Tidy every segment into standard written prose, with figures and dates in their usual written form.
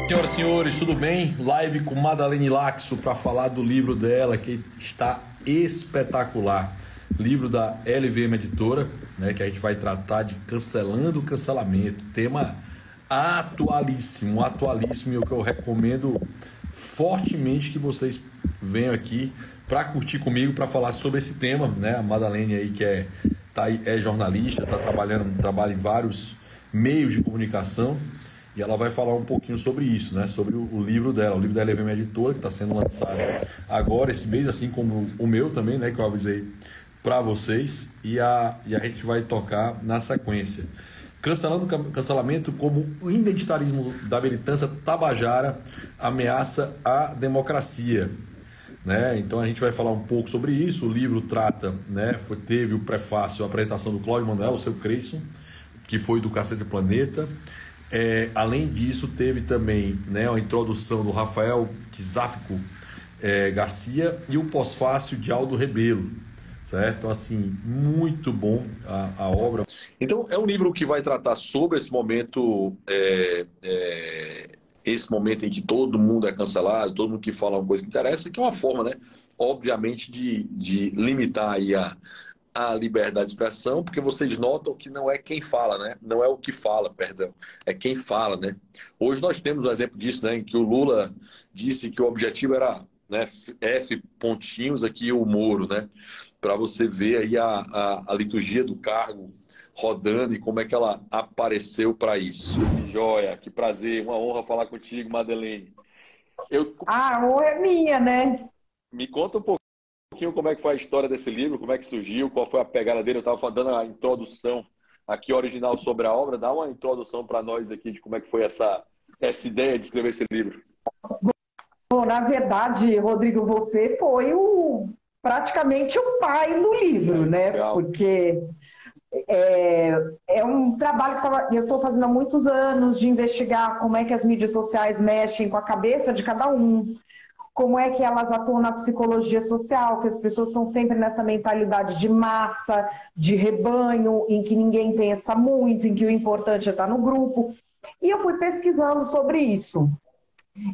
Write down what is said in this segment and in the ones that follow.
Senhoras e senhores, tudo bem? Live com Madalene Laxo para falar do livro dela, que está espetacular. Livro da LVM Editora, né, que a gente vai tratar de cancelando o cancelamento. Tema atualíssimo, e o que eu recomendo fortemente que vocês venham aqui para curtir comigo, para falar sobre esse tema, né? A Madalene aí que é jornalista, trabalha em vários meios de comunicação. E ela vai falar um pouquinho sobre isso, né? Sobre o livro dela, o livro da LVM Editora, que está sendo lançado agora, esse mês, assim como o meu também, né? Que eu avisei para vocês. E a gente vai tocar na sequência. Cancelando o cancelamento como o identitarismo da militância tabajara ameaça a democracia. Né? Então a gente vai falar um pouco sobre isso. O livro trata, né? Teve o prefácio, a apresentação do Cláudio Manuel, o seu Creyson, que foi do Cacete Planeta. Além disso, teve também, né, a introdução do Rafael Kizáfico Garcia e o pós-fácio de Aldo Rebelo, certo? Então, assim, muito bom a obra. Então, é um livro que vai tratar sobre esse momento, esse momento em que todo mundo é cancelado, todo mundo que fala uma coisa que interessa, que é uma forma, né, obviamente, de limitar aí a liberdade de expressão, porque vocês notam que não é quem fala, né? Não é o que fala, perdão, é quem fala, né? Hoje nós temos um exemplo disso, né? Em que o Lula disse que o objetivo era, né, F pontinhos aqui o Moro, né? Para você ver aí a liturgia do cargo rodando e como é que ela apareceu para isso. Que joia, que prazer, uma honra falar contigo, Madeleine. A honra é minha, né? Me conta um pouquinho como é que foi a história desse livro, como é que surgiu, qual foi a pegada dele. Eu estava dando a introdução aqui original sobre a obra. Dá uma introdução para nós aqui de como é que foi essa ideia de escrever esse livro. Bom, na verdade, Rodrigo, você foi praticamente o pai do livro, né? Legal. Porque é um trabalho que eu estou fazendo há muitos anos, de investigar como é que as mídias sociais mexem com a cabeça de cada um, como é que elas atuam na psicologia social, que as pessoas estão sempre nessa mentalidade de massa, de rebanho, em que ninguém pensa muito, em que o importante é estar no grupo. E eu fui pesquisando sobre isso.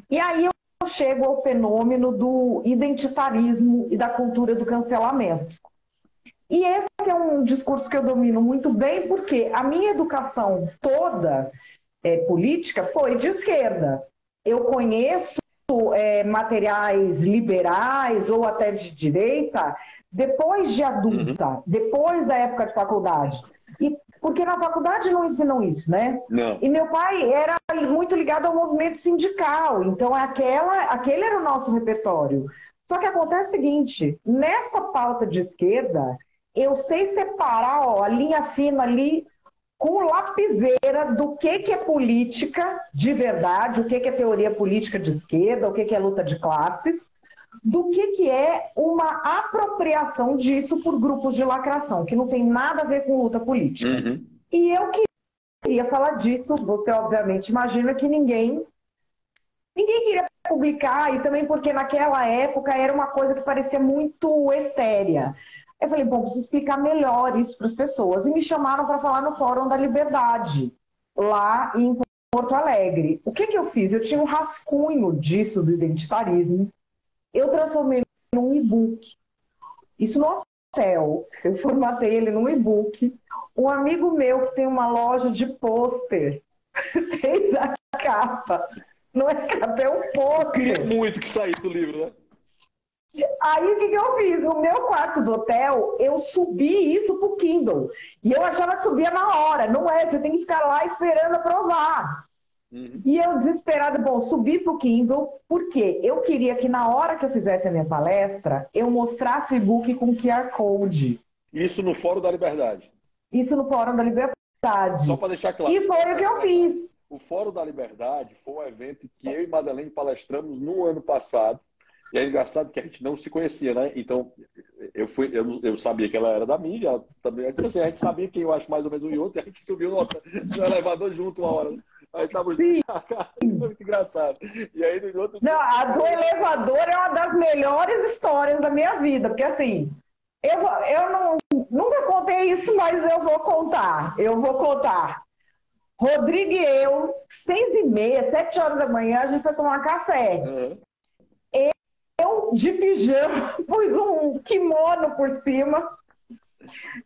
E aí eu chego ao fenômeno do identitarismo e da cultura do cancelamento. E esse é um discurso que eu domino muito bem, porque a minha educação toda política foi de esquerda. Eu conheço materiais liberais ou até de direita depois de adulta, depois da época de faculdade. Porque na faculdade não ensinam isso, né? Não. E meu pai era muito ligado ao movimento sindical, então aquele era o nosso repertório. Só que acontece o seguinte, nessa pauta de esquerda, eu sei separar a linha fina ali com lapiseira do que é política de verdade, o que é teoria política de esquerda, o que é luta de classes, do que é uma apropriação disso por grupos de lacração, que não tem nada a ver com luta política. E eu queria falar disso, você obviamente imagina que ninguém queria publicar, e também porque naquela época era uma coisa que parecia muito etérea. Eu falei, bom, preciso explicar melhor isso para as pessoas. E me chamaram para falar no Fórum da Liberdade, lá em Porto Alegre. O que eu fiz? Eu tinha um rascunho disso, do identitarismo. Eu transformei num e-book. Isso no hotel. Eu formatei ele num e-book. Um amigo meu que tem uma loja de pôster fez a capa. Não é capa, é um pôster. Queria muito que saísse o livro, né? Aí o que eu fiz? No meu quarto do hotel, eu subi isso pro Kindle. E eu achava que subia na hora. Não é, você tem que ficar lá esperando aprovar. E eu desesperada, bom, subi pro Kindle, porque eu queria que na hora que eu fizesse a minha palestra, eu mostrasse o e-book com QR Code. Isso no Fórum da Liberdade? Isso no Fórum da Liberdade. Só para deixar claro. E foi o que eu fiz. O Fórum da Liberdade foi um evento que eu e Madeleine palestramos no ano passado. E é engraçado que a gente não se conhecia, né? Então, eu sabia que ela era da mídia, ela também, então, assim, a gente sabia quem eu acho mais ou menos um e outro, e a gente subiu no elevador junto uma hora. Aí tava muito engraçado. E aí no outro dia... Não, a do elevador é uma das melhores histórias da minha vida, porque assim, eu nunca contei isso, mas eu vou contar. Rodrigo e eu, 6h30, 7 horas da manhã, a gente foi tomar café. Eu, de pijama, pus um kimono por cima.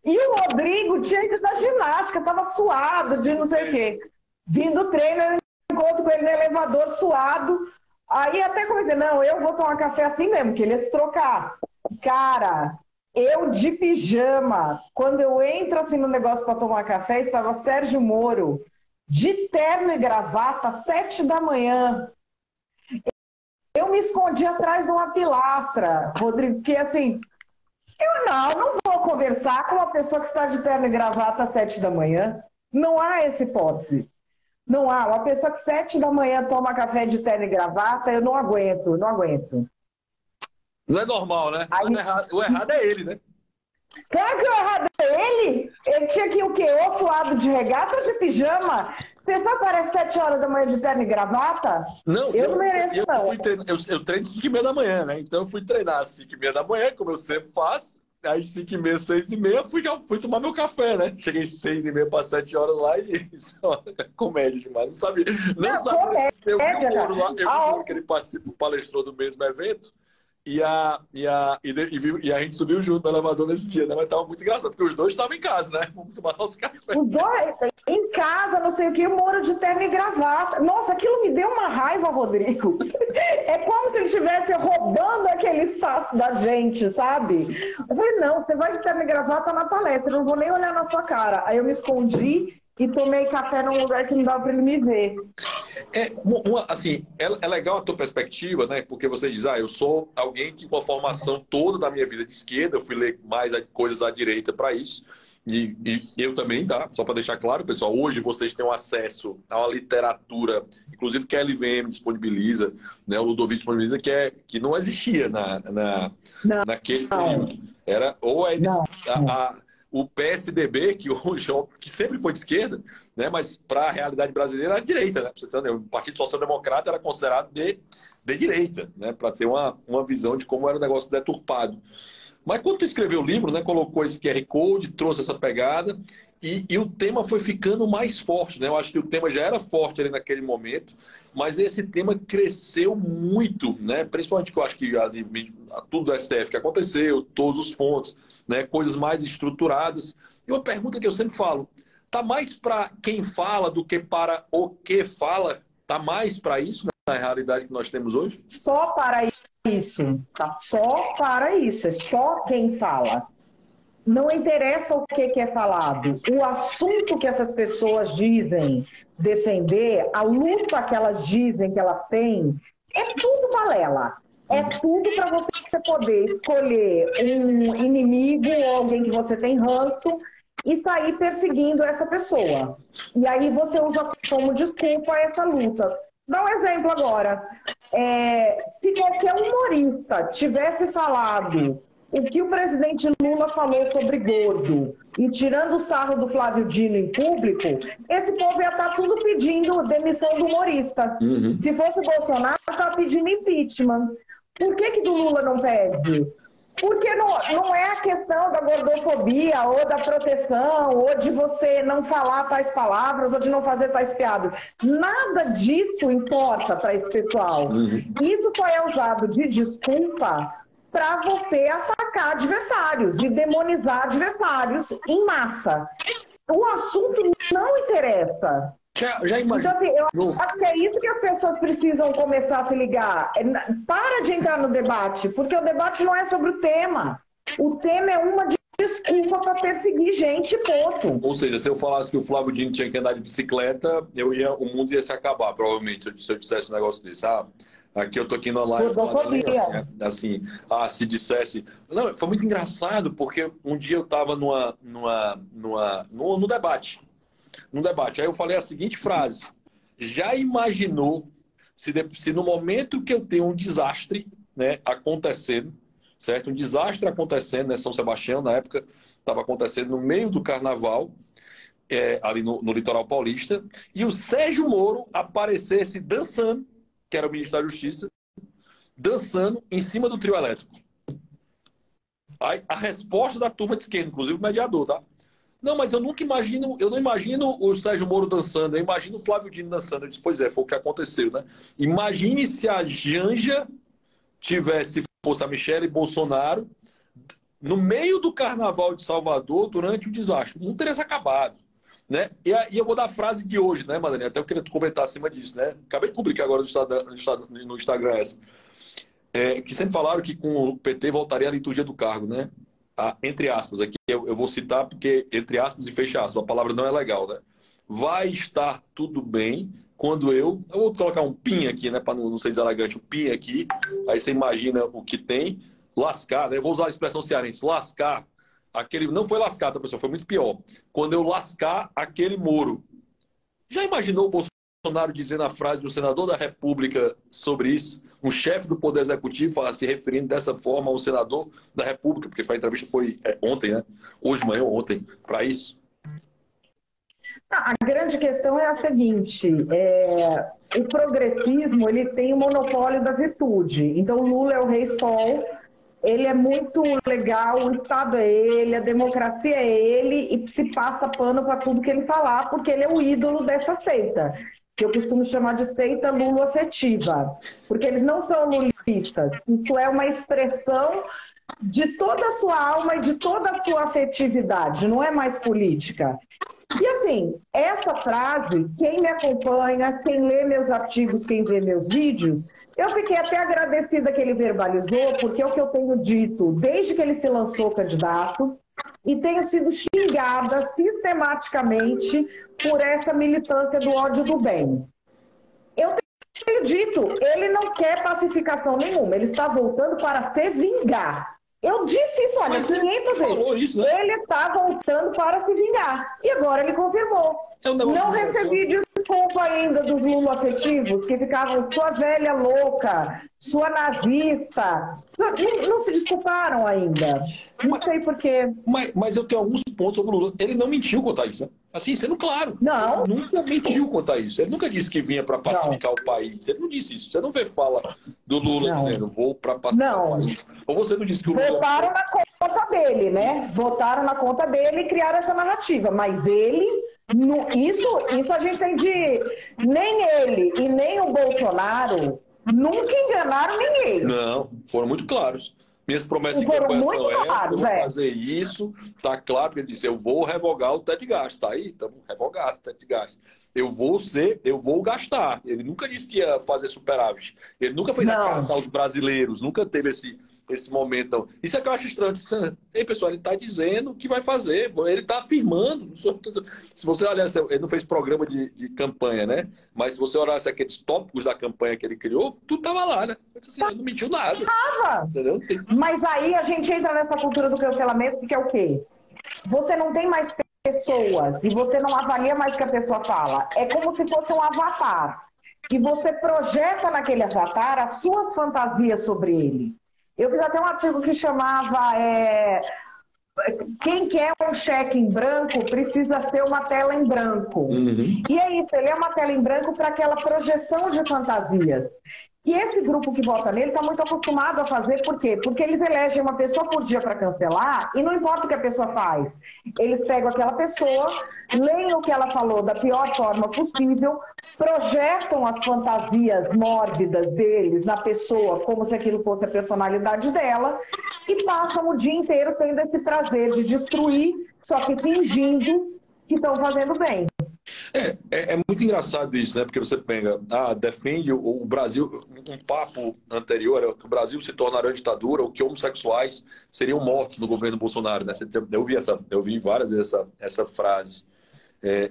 E o Rodrigo tinha ido da ginástica, estava suado, de não sei o quê. Vindo do treino, eu encontro com ele no elevador, suado. Aí até comentei, não, eu vou tomar café assim mesmo, que ele ia se trocar. Cara, eu de pijama, quando eu entro assim no negócio para tomar café, estava Sérgio Moro, de terno e gravata, 7 da manhã. Eu me escondi atrás de uma pilastra, Rodrigo, porque assim, eu não vou conversar com uma pessoa que está de terno e gravata às 7 da manhã. Não há essa hipótese. Não há. Uma pessoa que 7 da manhã toma café de terno e gravata, eu não aguento, não aguento. Não é normal, né? Aí, O errado é ele, né? claro que o errado é ele. Ele tinha que ir o quê? Ou suado de regata ou de pijama? Pessoal parece 7 horas da manhã de terno e gravata? Não, eu não mereço, não. Eu treino 5h30 da manhã, né? Então eu fui treinar às 5h30 da manhã, como eu sempre faço. Aí 5h30, 6h30, fui tomar meu café, né? Cheguei 6h30 para 7 horas lá e só comédia demais. Não sabia. Não sabia. Eu vi o Moro lá, eu vi o Moro que ele participou, palestrou do mesmo evento. E a gente subiu junto no elevador nesse dia, né? Mas tava muito engraçado, porque os dois estavam em casa, né? Vamos tomar nosso café. Os dois em casa, não sei o que, o Moro de terno e gravata. Nossa, aquilo me deu uma raiva, Rodrigo. É como se ele estivesse roubando aquele espaço da gente, sabe? Eu falei, não, você vai de terno e gravata na palestra, eu não vou nem olhar na sua cara. Aí eu me escondi e tomei café num lugar que não dava para ele me ver. Assim, é legal a tua perspectiva, né? Porque você diz, eu sou alguém que com a formação toda da minha vida de esquerda, eu fui ler mais coisas à direita para isso. E eu também, tá? Só para deixar claro, pessoal, hoje vocês têm um acesso a uma literatura, inclusive que a LVM disponibiliza, né? O Ludovico disponibiliza, que não existia naquele período. Era ou o PSDB, que hoje que sempre foi de esquerda, né? Mas para a realidade brasileira era de direita, né? O Partido Social Democrata era considerado de direita, né? Para ter uma visão de como era o negócio deturpado. Mas quando tu escreveu o livro, né, colocou esse QR Code, trouxe essa pegada e o tema foi ficando mais forte, né? Eu acho que o tema já era forte ali naquele momento, mas esse tema cresceu muito, né? Principalmente que eu acho que tudo do STF que aconteceu, todos os pontos, né, coisas mais estruturadas. E uma pergunta que eu sempre falo, tá mais para quem fala do que para o que fala? Tá mais para isso, né, na realidade que nós temos hoje? Só para isso, tá? Só para isso, é só quem fala. Não interessa o que é falado. O assunto que essas pessoas dizem defender, a luta que elas dizem que elas têm, é tudo balela. É tudo para você poder escolher um inimigo ou alguém que você tem ranço e sair perseguindo essa pessoa. E aí você usa como desculpa essa luta. Dá um exemplo agora. Se qualquer humorista tivesse falado o que o presidente Lula falou sobre gordo e tirando o sarro do Flávio Dino em público, esse povo ia estar tudo pedindo demissão do humorista. Uhum. Se fosse o Bolsonaro, estava pedindo impeachment. Por que do Lula não pede? Porque não é a questão da gordofobia ou da proteção ou de você não falar tais palavras ou de não fazer tais piadas. Nada disso importa para esse pessoal. Isso só é usado de desculpa para você atacar adversários e demonizar adversários em massa. O assunto não interessa. Já imagino. Então, assim, eu acho que é isso que as pessoas precisam começar a se ligar. Para de entrar no debate, porque o debate não é sobre o tema. O tema é uma desculpa para perseguir gente, ponto. Ou seja, se eu falasse que o Flávio Dino tinha que andar de bicicleta, o mundo ia se acabar, provavelmente, se eu dissesse um negócio desse. Aqui eu tô aqui na live, assim, se dissesse... Não, foi muito engraçado, porque um dia eu tava no debate. Aí eu falei a seguinte frase: já imaginou se no momento que eu tenho um desastre, né, acontecendo, certo? Um desastre acontecendo, né, São Sebastião, na época, estava acontecendo no meio do carnaval, ali no litoral paulista, e o Sérgio Moro aparecesse dançando, que era o ministro da Justiça, dançando em cima do trio elétrico. Aí, a resposta da turma de esquerda, inclusive o mediador, tá? Não, mas eu nunca imagino, eu não imagino o Sérgio Moro dançando, eu imagino o Flávio Dino dançando. Eu disse, pois é, foi o que aconteceu, né? Imagine se a Janja fosse a Michele Bolsonaro, no meio do Carnaval de Salvador, durante o desastre. Não teria se acabado. Né? E eu vou dar a frase de hoje, né, Madalena? Até eu queria comentar acima disso, né? Acabei de publicar agora no Instagram essa. Que sempre falaram que com o PT voltaria a liturgia do cargo, né? Entre aspas, aqui eu vou citar porque entre aspas e fecha aspas, a palavra não é legal, né? Vai estar tudo bem quando eu vou colocar um pin aqui, né? Para não ser deselegante, um pin aqui. Aí você imagina o que tem. Lascar, né? Eu vou usar a expressão cearense, lascar. Não foi lascar, tá, pessoal? Foi muito pior. Quando eu lascar aquele Moro. Já imaginou o Bolsonaro dizendo a frase do senador da República sobre isso? Um chefe do Poder Executivo se referindo dessa forma ao senador da República, porque a entrevista foi ontem, né? Hoje de manhã ou ontem, para isso. A grande questão é a seguinte, o progressismo ele tem o monopólio da virtude. Então Lula é o rei sol, ele é muito legal, o Estado é ele, a democracia é ele, e se passa pano para tudo que ele falar, porque ele é o ídolo dessa seita, que eu costumo chamar de seita lulo-afetiva, porque eles não são lulistas, isso é uma expressão de toda a sua alma e de toda a sua afetividade, não é mais política. E assim, essa frase, quem me acompanha, quem lê meus artigos, quem vê meus vídeos, eu fiquei até agradecida que ele verbalizou, porque é o que eu tenho dito desde que ele se lançou candidato e tenho sido xingada sistematicamente por essa militância do ódio do bem. Eu tenho dito, ele não quer pacificação nenhuma, ele está voltando para se vingar. Eu disse isso, olha, 500 vezes. Isso, né? Ele está voltando para se vingar. E agora ele confirmou. Não recebi desculpa ainda dos lulo-afetivos que ficavam sua velha louca, sua nazista. Não se desculparam ainda. Não sei por quê. Mas eu tenho alguns pontos sobre o Lula. Ele não mentiu quanto a isso, né? Assim, sendo claro. Não. Ele nunca mentiu quanto a isso. Ele nunca disse que vinha para pacificar o país. Ele não disse isso. Você não vê fala do Lula dizendo, vou para pacificar o país. Ou você não disse que o Lula... Votaram na conta dele, né? Votaram na conta dele e criaram essa narrativa. Mas ele... Isso a gente tem de... Nem ele e nem o Bolsonaro nunca enganaram ninguém. Não, foram muito claros. Minhas promessas de campanha são essas, eu vou fazer isso, tá claro, porque ele disse, eu vou revogar o teto de gasto, tá aí? Estamos revogado o teto de gasto. Eu vou gastar. Ele nunca disse que ia fazer superávit. Ele nunca foi na casa aos brasileiros, nunca teve esse momento. Então. Isso é que eu acho estranho. Ei, pessoal, ele está dizendo que vai fazer, ele está afirmando. Se você olhar, ele não fez programa de campanha, né? Mas se você olhasse aqueles tópicos da campanha que ele criou, tudo estava lá, né? Assim, ele não mentiu nada. Tava. Entendeu? Mas aí a gente entra nessa cultura do cancelamento, que é o quê? Você não tem mais pessoas e você não avalia mais o que a pessoa fala. É como se fosse um avatar. E você projeta naquele avatar as suas fantasias sobre ele. Eu fiz até um artigo que chamava Quem quer um cheque em branco precisa ter uma tela em branco. Uhum. E é isso, ele é uma tela em branco para aquela projeção de fantasias. E esse grupo que vota nele está muito acostumado a fazer, por quê? Porque eles elegem uma pessoa por dia para cancelar e não importa o que a pessoa faz. Eles pegam aquela pessoa, leem o que ela falou da pior forma possível, projetam as fantasias mórbidas deles na pessoa, como se aquilo fosse a personalidade dela, e passam o dia inteiro tendo esse prazer de destruir, só que fingindo que estão fazendo bem. É muito engraçado isso, né? Porque você pega, defende o Brasil, um papo anterior era que o Brasil se tornaria uma ditadura, ou que homossexuais seriam mortos no governo Bolsonaro, né? Eu vi várias vezes essa frase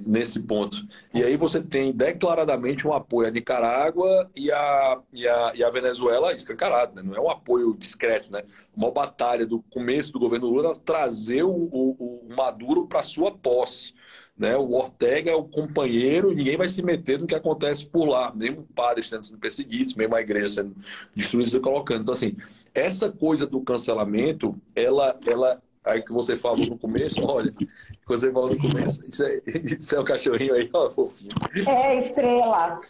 nesse ponto. E aí você tem declaradamente um apoio à Nicarágua e à Venezuela escancarado, né? Não é um apoio discreto, né? Uma batalha do começo do governo Lula trazer o Maduro para sua posse. Né? O Ortega é o companheiro, ninguém vai se meter no que acontece por lá, mesmo padres sendo perseguidos, mesmo a igreja sendo destruída e colocando. Então, assim, essa coisa do cancelamento, ela aí que você falou no começo, olha, que você falou no começo, isso é o cachorrinho aí, ó, fofinho. Estrela.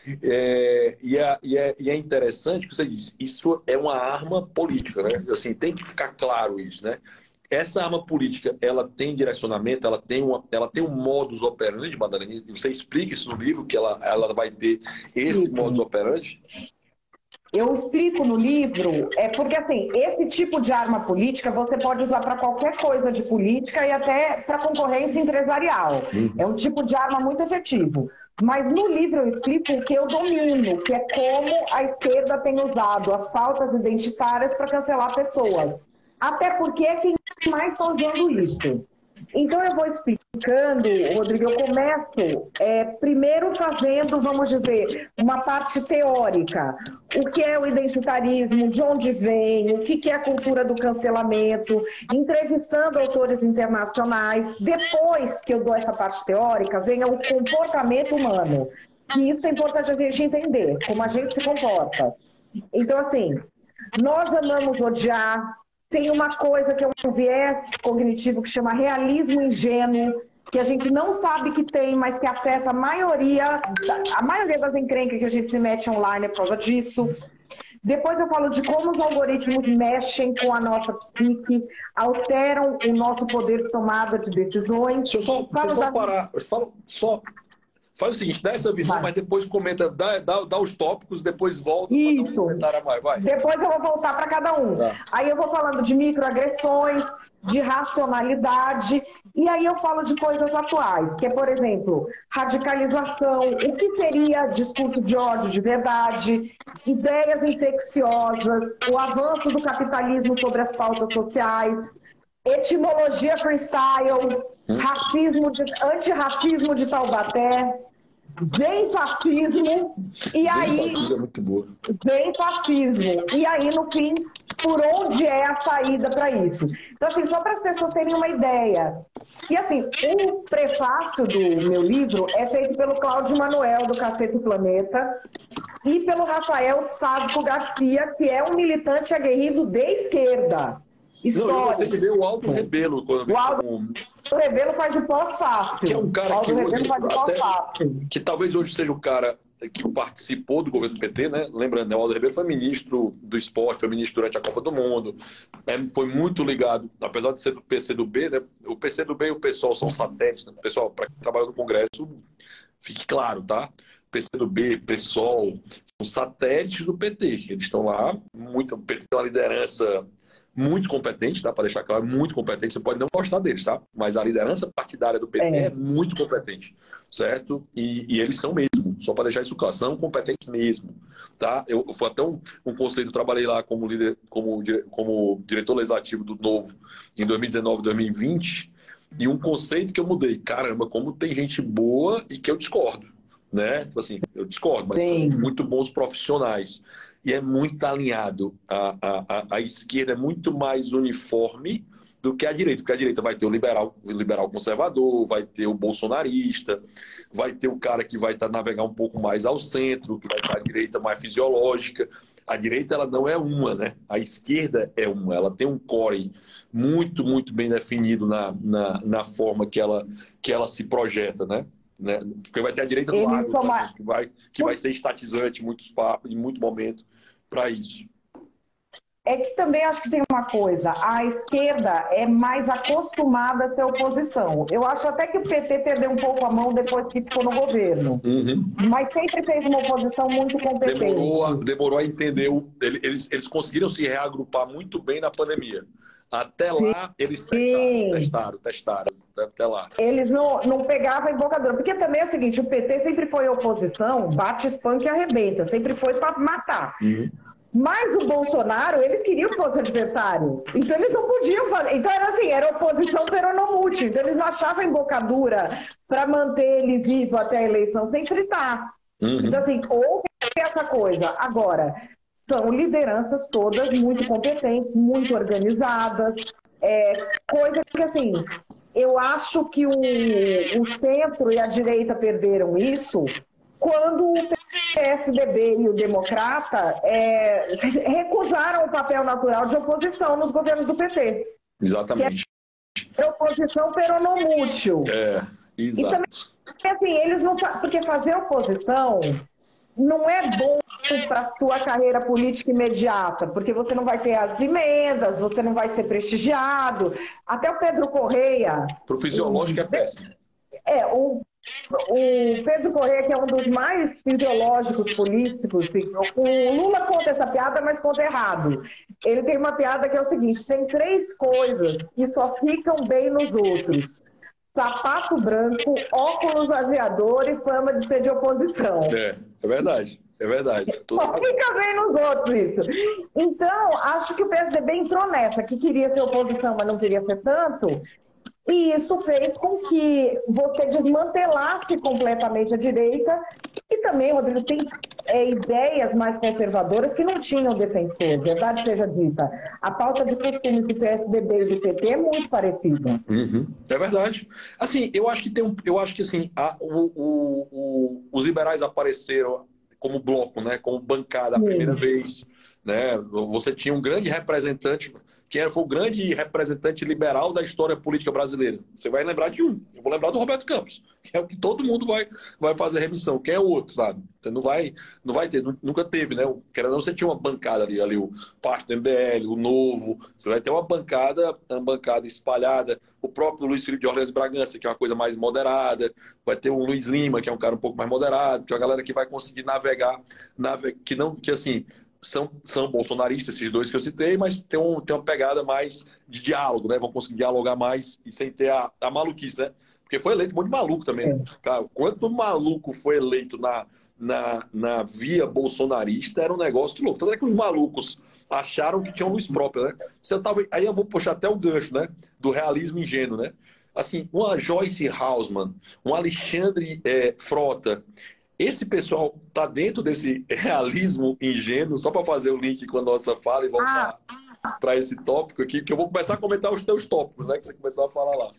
E é interessante que você disse, isso é uma arma política, né? Assim, tem que ficar claro isso, né? essa arma política, ela tem direcionamento, ela tem um modus operandi, Madalena? Você explica isso no livro, que ela vai ter esse modus operandi? Eu explico no livro, porque assim, esse tipo de arma política você pode usar para qualquer coisa de política e até para concorrência empresarial. É um tipo de arma muito efetivo. Mas no livro eu explico o que eu domino, que é como a esquerda tem usado as pautas identitárias para cancelar pessoas. Até porque é quem mais está usando isso. Então eu vou explicando, Rodrigo, eu começo primeiro fazendo, vamos dizer, uma parte teórica. O que é o identitarismo, de onde vem, o que é a cultura do cancelamento, entrevistando autores internacionais. Depois que eu dou essa parte teórica, vem o comportamento humano. E isso é importante a gente entender, como a gente se comporta. Então, assim, nós amamos odiar. Tem uma coisa que é um viés cognitivo que chama realismo ingênuo, que a gente não sabe que tem, mas que afeta a maioria das encrencas que a gente se mete online é por causa disso. Depois eu falo de como os algoritmos mexem com a nossa psique, alteram o nosso poder de tomada de decisões. Deixa eu só parar. Faz o seguinte, dá essa visão, mas depois comenta, dá os tópicos, depois volta para dar um comentário a mais. Vai. Depois eu vou voltar para cada um. Tá. Aí eu vou falando de microagressões, de racionalidade, e aí eu falo de coisas atuais, que é, por exemplo, radicalização, o que seria discurso de ódio de verdade, ideias infecciosas, o avanço do capitalismo sobre as pautas sociais, etimologia freestyle, antirracismo de Taubaté, zenfascismo, e aí... é muito boa. Zenfascismo. E aí, no fim, por onde é a saída para isso? Então, assim, só para as pessoas terem uma ideia. E, assim, o prefácio do meu livro é feito pelo Cláudio Manuel, do Cacete Planeta, e pelo Rafael Sádico Garcia, que é um militante aguerrido de esquerda. Não, eu tenho que ver o Aldo Rebelo. O Aldo Rebelo faz o pós-fácil. Que é um cara que talvez hoje seja o cara que participou do governo do PT, né? Lembrando, né? O Aldo Rebelo foi ministro do esporte, foi ministro durante a Copa do Mundo, foi muito ligado, apesar de ser do PCdoB, né? O PCdoB e o PSOL são satélites, né? Pessoal, para quem trabalha no Congresso, fique claro, tá? PCdoB, PSOL, são satélites do PT. Eles estão lá, o PT tem uma liderança muito competente, tá? Para deixar claro, muito competente. Você pode não gostar deles, tá? Mas a liderança partidária do PT é muito competente, certo? E eles são mesmo, só para deixar isso claro, são competentes mesmo, tá? Foi até um conceito, eu trabalhei lá como líder, como diretor legislativo do Novo em 2019, 2020, e um conceito que eu mudei. Caramba, como tem gente boa e que eu discordo, né? Tipo assim, eu discordo, mas são muito bons profissionais. E é muito alinhado. A esquerda é muito mais uniforme do que a direita. Porque a direita vai ter o liberal conservador, vai ter o bolsonarista, vai ter o cara que vai navegar um pouco mais ao centro, que vai ter a direita mais fisiológica. A direita ela não é uma, né? A esquerda é uma. Ela tem um core muito, muito bem definido na forma que ela se projeta, né? Porque vai ter a direita do lado, que vai ser estatizante em muito momento para isso. É que também acho que tem uma coisa, a esquerda é mais acostumada a ser oposição. Eu acho até que o PT perdeu um pouco a mão depois que ficou no governo. Mas sempre fez uma oposição muito competente. Demorou a entender. Eles conseguiram se reagrupar muito bem na pandemia. Até lá, eles testaram. Até lá. Eles não pegavam a embocadura. Porque também é o seguinte, o PT sempre foi oposição, bate, espanca e arrebenta. Sempre foi para matar. Mas o Bolsonaro, eles queriam que fosse adversário. Então eles não podiam fazer. Então era assim, era oposição peronomútil. Então eles não achavam embocadura para manter ele vivo até a eleição sem fritar. Então assim, houve essa coisa. Agora, são lideranças todas muito competentes, muito organizadas. Coisa que assim, eu acho que o centro e a direita perderam isso quando o PSDB e o Democrata recusaram o papel natural de oposição nos governos do PT. Exatamente. Que é oposição peronomútil. Exato. E também, assim, eles não sabem, porque fazer oposição não é bom para a sua carreira política imediata, porque você não vai ter as emendas, você não vai ser prestigiado. Até o Pedro Correia... Pro fisiológico é péssimo. O Pedro Correia, que é um dos mais fisiológicos políticos, o Lula conta essa piada, mas conta errado. Ele tem uma piada que é o seguinte: tem 3 coisas que só ficam bem nos outros: sapato branco, óculos aviador e fama de ser de oposição. É verdade. É verdade. Só fica bem nos outros isso. Então, acho que o PSDB entrou nessa, que queria ser oposição, mas não queria ser tanto. E isso fez com que você desmantelasse completamente a direita. E também, Rodrigo, tem ideias mais conservadoras que não tinham defensor, verdade seja dita. A pauta de costumes do PSDB e do PT é muito parecida. É verdade. Assim, eu acho que os liberais apareceram como bloco, né, como bancada a primeira vez, né? Você tinha um grande representante. Quem foi o grande representante liberal da história política brasileira? Você vai lembrar de um. Eu vou lembrar do Roberto Campos, que é o que todo mundo vai fazer remissão. Quem é o outro, sabe? Você não vai ter, nunca teve, né? Querendo ou não, você tinha uma bancada ali o Partido MBL, o Novo. Você vai ter uma bancada espalhada. O próprio Luiz Felipe de Orleans Bragança, que é uma coisa mais moderada. Vai ter o Luiz Lima, que é um cara um pouco mais moderado, que é uma galera que vai conseguir navegar são bolsonaristas, esses dois que eu citei, mas tem uma pegada mais de diálogo, né? Vão conseguir dialogar mais e sem ter a maluquice, né? Porque foi eleito um monte de maluco também, né? Cara, quanto maluco foi eleito na via bolsonarista era um negócio de louco. Tanto é que os malucos acharam que tinham luz própria, né? Aí eu vou puxar até o gancho, né? Do realismo ingênuo, né? Assim, uma Joyce Hausmann, um Alexandre Frota. Esse pessoal está dentro desse realismo ingênuo, só para fazer o link com a nossa fala e voltar para esse tópico aqui, que eu vou começar a comentar os teus tópicos, né? Que você começou a falar lá.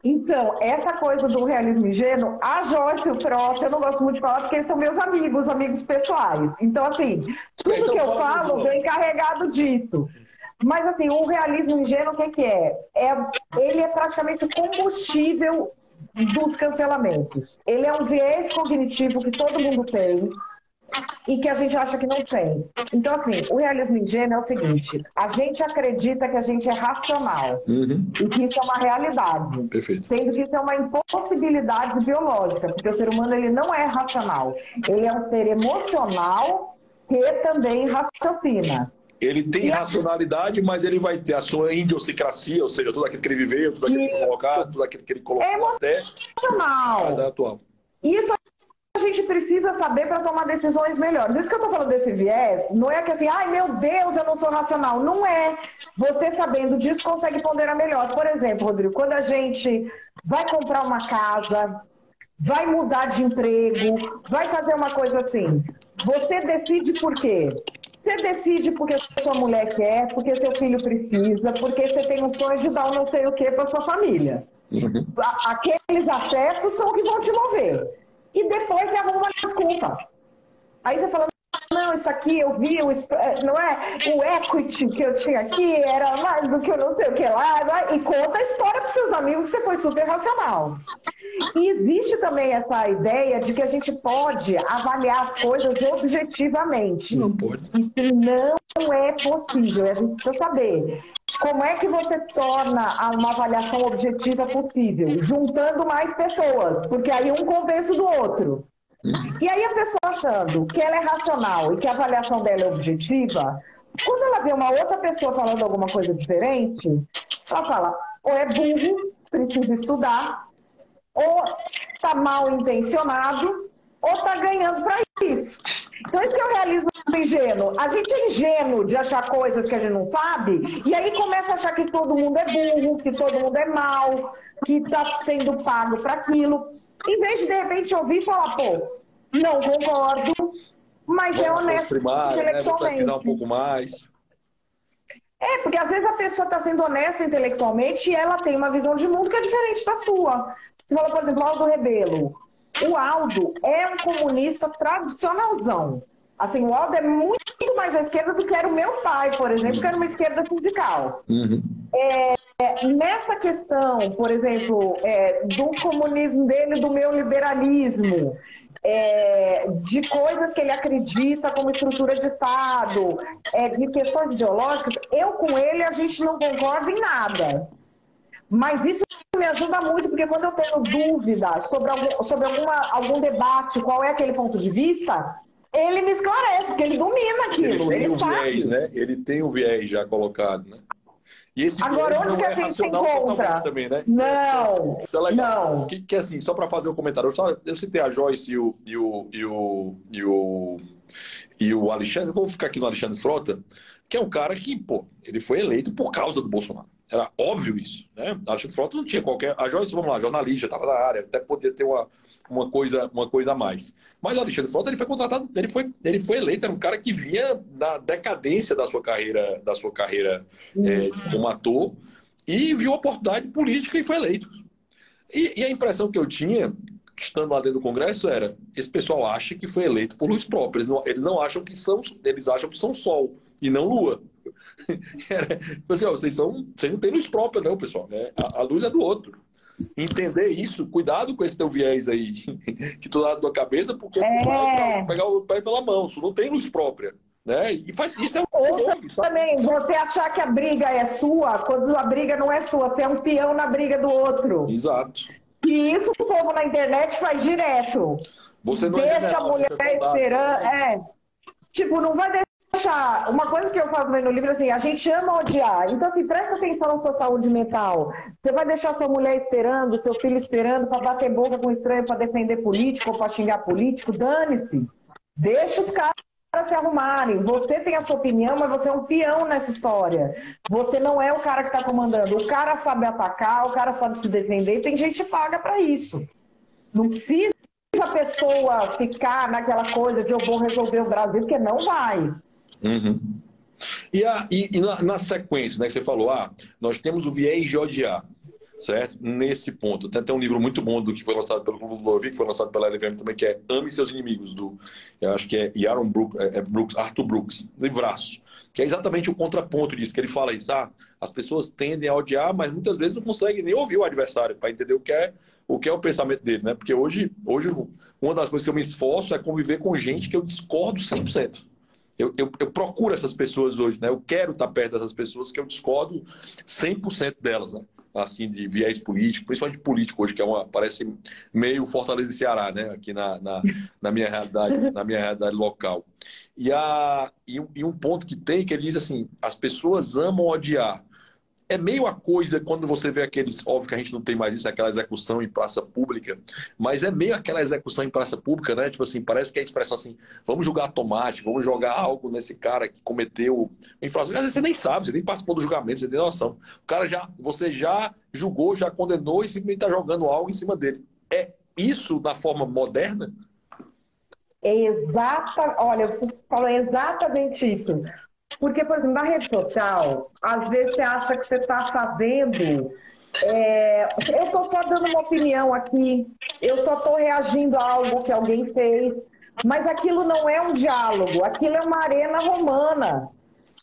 Então, essa coisa do realismo ingênuo, a Joyce e o Frota, eu não gosto muito de falar porque eles são meus amigos pessoais. Então, assim, tudo que eu falo vem carregado disso. Mas, assim, o realismo ingênuo, o que é? Ele é praticamente o combustível dos cancelamentos. Ele é um viés cognitivo que todo mundo tem e que a gente acha que não tem. Então, assim, o realismo ingênuo é o seguinte: a gente acredita que a gente é racional e que isso é uma realidade. Perfeito. Sendo que isso é uma impossibilidade biológica, porque o ser humano ele não é racional. Ele é um ser emocional que também raciocina. Ele tem racionalidade, mas ele vai ter a sua idiosincrasia, ou seja, tudo aquilo que ele viveu, tudo aquilo que ele colocou, tudo aquilo que ele colocou até emocional. Atual. Isso a gente precisa saber para tomar decisões melhores. Isso que eu estou falando desse viés, não é que assim, ai meu Deus, eu não sou racional. Não é. Você sabendo disso consegue ponderar melhor. Por exemplo, Rodrigo, quando a gente vai comprar uma casa, vai mudar de emprego, vai fazer uma coisa assim, você decide por quê? Você decide porque sua mulher quer, porque seu filho precisa, porque você tem um sonho de dar um não sei o que para sua família. Aqueles afetos são o que vão te mover. E depois você arruma uma desculpa. Aí você fala, não, isso aqui eu vi, não é? O equity que eu tinha aqui era mais do que eu não sei o que lá. E conta a história para seus amigos que você foi super racional. E existe também essa ideia de que a gente pode avaliar as coisas objetivamente. Não pode. Isso não é possível. A gente precisa saber como é que você torna uma avaliação objetiva possível, juntando mais pessoas, porque aí um convence do outro. E aí a pessoa achando que ela é racional e que a avaliação dela é objetiva, quando ela vê uma outra pessoa falando alguma coisa diferente, ela fala, ou é burro, precisa estudar, ou está mal intencionado, ou está ganhando para isso. Então isso que é o realismo ingênuo. A gente é ingênuo de achar coisas que a gente não sabe, e aí começa a achar que todo mundo é burro, que todo mundo é mau, que está sendo pago para aquilo. Em vez de repente ouvir e falar, pô, não concordo, mas é honesto intelectualmente. Vou pesquisar um pouco mais. Porque às vezes a pessoa está sendo honesta intelectualmente e ela tem uma visão de mundo que é diferente da sua. Você fala, por exemplo, Aldo Rebelo. O Aldo é um comunista tradicionalzão. Assim, o Aldo é muito mais à esquerda do que era o meu pai, por exemplo, que era uma esquerda sindical. Nessa questão, por exemplo, do comunismo dele, do meu liberalismo, de coisas que ele acredita como estrutura de Estado, de questões ideológicas, eu com ele a gente não concorda em nada. Mas isso me ajuda muito, porque quando eu tenho dúvida sobre algum debate, qual é aquele ponto de vista, ele me esclarece, porque ele domina aquilo. Ele tem o viés, né? Ele tem o viés já colocado, né? E esse agora, onde que a gente se encontra? Também, né? Não, isso é legal. não. Que assim, só para fazer um comentário, eu citei a Joyce e o Alexandre, vou ficar aqui no Alexandre Frota, que é um cara que, pô, ele foi eleito por causa do Bolsonaro. Era óbvio isso, né? Alexandre Frota não tinha qualquer... A Joyce, vamos lá, jornalista, estava na área, até podia ter uma coisa a mais. Mas o Alexandre Frota, ele foi contratado, ele foi eleito, era um cara que vinha da decadência da sua carreira como ator, e viu a oportunidade política e foi eleito. E a impressão que eu tinha, estando lá dentro do Congresso, era: esse pessoal acha que foi eleito por luz própria, eles não acham que são, eles acham que são Sol e não Lua. Assim, ó, vocês não têm luz própria, não, pessoal, né? A luz é do outro. Entender isso, cuidado com esse teu viés aí que tu dá na tua cabeça, porque tu vai pegar o pé pela mão, tu não tem luz própria, né? E faz isso. Também, você achar que a briga é sua, quando a briga não é sua, você é um peão na briga do outro. Exato. E isso o povo na internet faz direto. Você não deixa a mulher esperando. Tipo, não vai deixar. Uma coisa que eu falo no livro, assim, a gente ama odiar. Então, assim, presta atenção na sua saúde mental. Você vai deixar sua mulher esperando, seu filho esperando para bater boca com estranho, para defender político ou para xingar político? Dane-se. Deixa os caras se arrumarem. Você tem a sua opinião, mas você é um peão nessa história. Você não é o cara que está comandando. O cara sabe atacar, o cara sabe se defender, e tem gente que paga para isso. Não precisa a pessoa ficar naquela coisa de eu vou resolver o Brasil, porque não vai. Uhum. E na sequência, né, que você falou, nós temos o viés de odiar, certo? Nesse ponto. Tem um livro muito bom do que foi lançado pelo Clube do Louvi, que foi lançado pela LVM também, que é Ame Seus Inimigos, eu acho que é Arthur Brooks, livraço, que é exatamente o contraponto disso, que ele fala isso, as pessoas tendem a odiar, mas muitas vezes não conseguem nem ouvir o adversário para entender o que é o pensamento dele, né? Porque hoje uma das coisas que eu me esforço é conviver com gente que eu discordo 100%. Eu procuro essas pessoas hoje, né? Eu quero estar perto dessas pessoas que eu discordo 100% delas, né? Assim, de viés político, principalmente político hoje, que parece meio Fortaleza e Ceará, né? Aqui na minha realidade local. E um ponto que ele diz assim: as pessoas amam odiar. É meio a coisa quando você vê aqueles... Óbvio que a gente não tem mais isso, aquela execução em praça pública, mas é meio aquela execução em praça pública, né? Tipo assim, parece que é a expressão assim: vamos julgar tomate, vamos jogar algo nesse cara que cometeu infração. Às vezes você nem sabe, você nem participou do julgamento, você tem noção. Você já julgou, já condenou e simplesmente está jogando algo em cima dele. É isso da forma moderna? Olha, você falou exatamente isso. Porque, por exemplo, na rede social, às vezes você acha que você está fazendo... eu estou só dando uma opinião aqui, eu só estou reagindo a algo que alguém fez, mas aquilo não é um diálogo, aquilo é uma arena romana.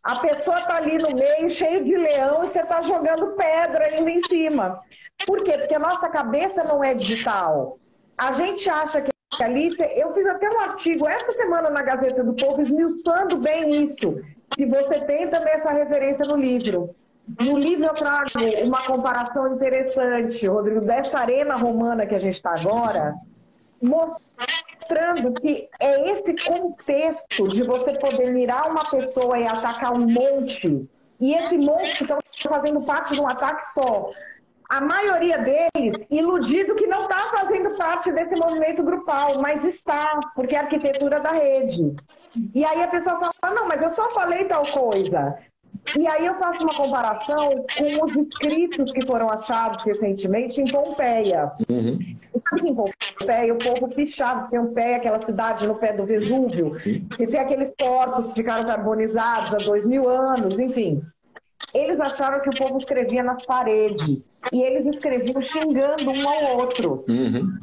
A pessoa está ali no meio, cheio de leão, e você está jogando pedra ainda em cima. Por quê? Porque a nossa cabeça não é digital. A gente acha que ali... Eu fiz até um artigo essa semana na Gazeta do Povo, esmiuçando bem isso. Se você tem também essa referência no livro. No livro eu trago uma comparação interessante, Rodrigo, dessa arena romana que a gente está agora, mostrando que é esse contexto de você poder mirar uma pessoa e atacar um monte, e esse monte está fazendo parte de um ataque só. A maioria deles iludido que não está fazendo parte desse movimento grupal, mas está, porque é a arquitetura da rede. E aí a pessoa fala: não, mas eu só falei tal coisa. E aí eu faço uma comparação com os escritos que foram achados recentemente em Pompeia. Uhum. Em Pompeia, o povo pichava. Pompeia, aquela cidade no pé do Vesúvio, que tem aqueles corpos que ficaram carbonizados há 2000 anos, enfim. Eles acharam que o povo escrevia nas paredes. E eles escreviam xingando um ao outro. Uhum.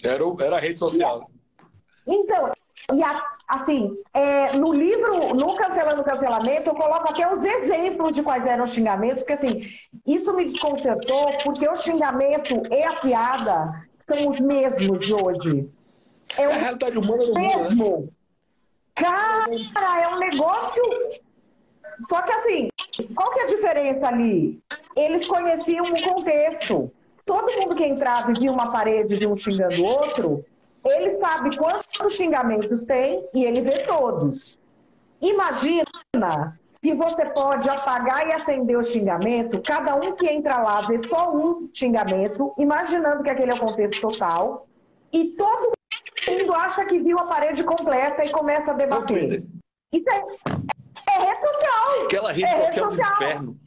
Era a rede social. Então, assim, no livro, no Cancelando o Cancelamento, eu coloco até os exemplos de quais eram os xingamentos, porque assim, isso me desconcertou, porque o xingamento e a piada são os mesmos de hoje. É A o realidade humana não muda, né? mesmo. Cara, é um negócio. Só que assim, qual que é a diferença ali? Eles conheciam o contexto. Todo mundo que entrava e via uma parede de um xingando o outro, ele sabe quantos xingamentos tem e ele vê todos. Imagina que você pode apagar e acender o xingamento, cada um que entra lá vê só um xingamento, imaginando que aquele é o contexto total, e todo mundo acha que viu a parede completa e começa a debater. Isso é rede social. Aquela rede social do inferno.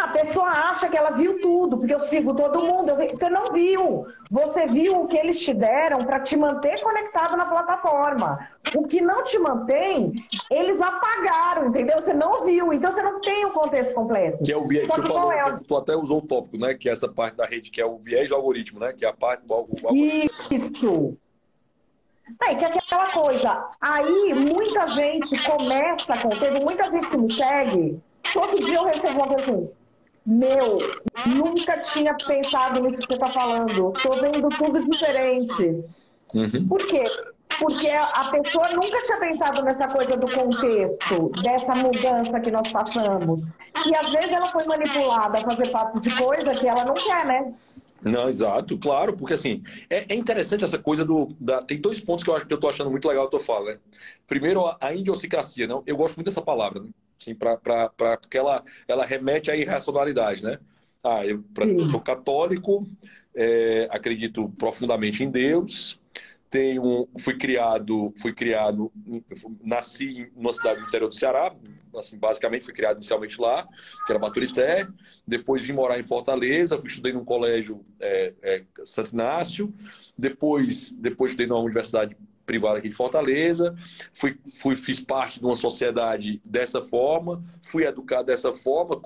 A pessoa acha que ela viu tudo, porque eu sigo todo mundo. Você não viu. Você viu o que eles te deram para te manter conectado na plataforma. O que não te mantém, eles apagaram, entendeu? Você não viu, então você não tem o contexto completo. Que é o viés, Só que tu até usou o tópico, né? Que é essa parte da rede, que é o viés do algoritmo, né? Que é a parte do algoritmo. Isso. É que é aquela coisa. Aí muita gente começa com. Teve muita gente que me segue. Todo dia eu recebo uma coisa assim. Meu, nunca tinha pensado nisso que você está falando. Tô vendo tudo diferente. Uhum. Por quê? Porque a pessoa nunca tinha pensado nessa coisa do contexto, dessa mudança que nós passamos. E às vezes ela foi manipulada a fazer parte de coisa que ela não quer, né? Não, exato, claro, porque assim, é interessante essa coisa tem dois pontos que eu tô achando muito legal a tua fala, né? Primeiro, a idiosincrasia, não? Eu gosto muito dessa palavra, né? Assim, porque ela remete à irracionalidade, né? Eu sou católico, acredito profundamente em Deus, nasci numa cidade do interior do Ceará, assim, basicamente fui criado inicialmente lá, que era Baturité, depois vim morar em Fortaleza, estudei num colégio Santo Inácio, depois estudei numa universidade privada aqui de Fortaleza, fiz parte de uma sociedade dessa forma, fui educado dessa forma,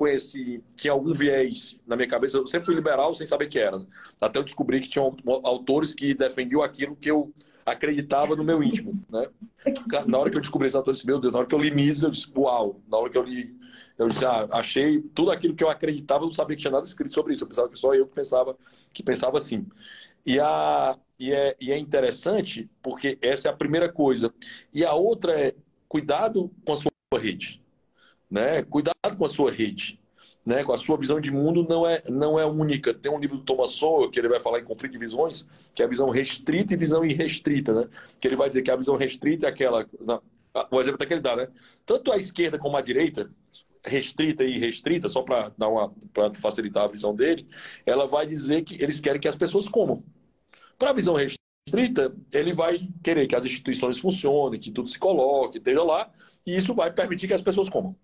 tinha algum viés na minha cabeça, eu sempre fui liberal sem saber que era, né? Até eu descobri que tinham autores que defendiam aquilo que eu acreditava no meu íntimo, né? Na hora que eu descobri esses autores, meu Deus, na hora que eu li Mises, eu disse, uau, na hora que eu li, eu disse, achei tudo aquilo que eu acreditava, eu não sabia que tinha nada escrito sobre isso, eu pensava que só eu que pensava assim. E é interessante porque essa é a primeira coisa. E a outra é cuidado com a sua rede, né? Cuidado com a sua rede, né? Com a sua visão de mundo não é única. Tem um livro do Thomas Sowell que ele vai falar em conflito de visões, que é a visão restrita e visão irrestrita, né? Que ele vai dizer que a visão restrita é aquela, o exemplo até que ele dá, né? Tanto a esquerda como a direita, restrita e irrestrita, só para facilitar a visão dele, ela vai dizer que eles querem que as pessoas comam. Para a visão restrita, ele vai querer que as instituições funcionem, que tudo se coloque, esteja lá, e isso vai permitir que as pessoas comam.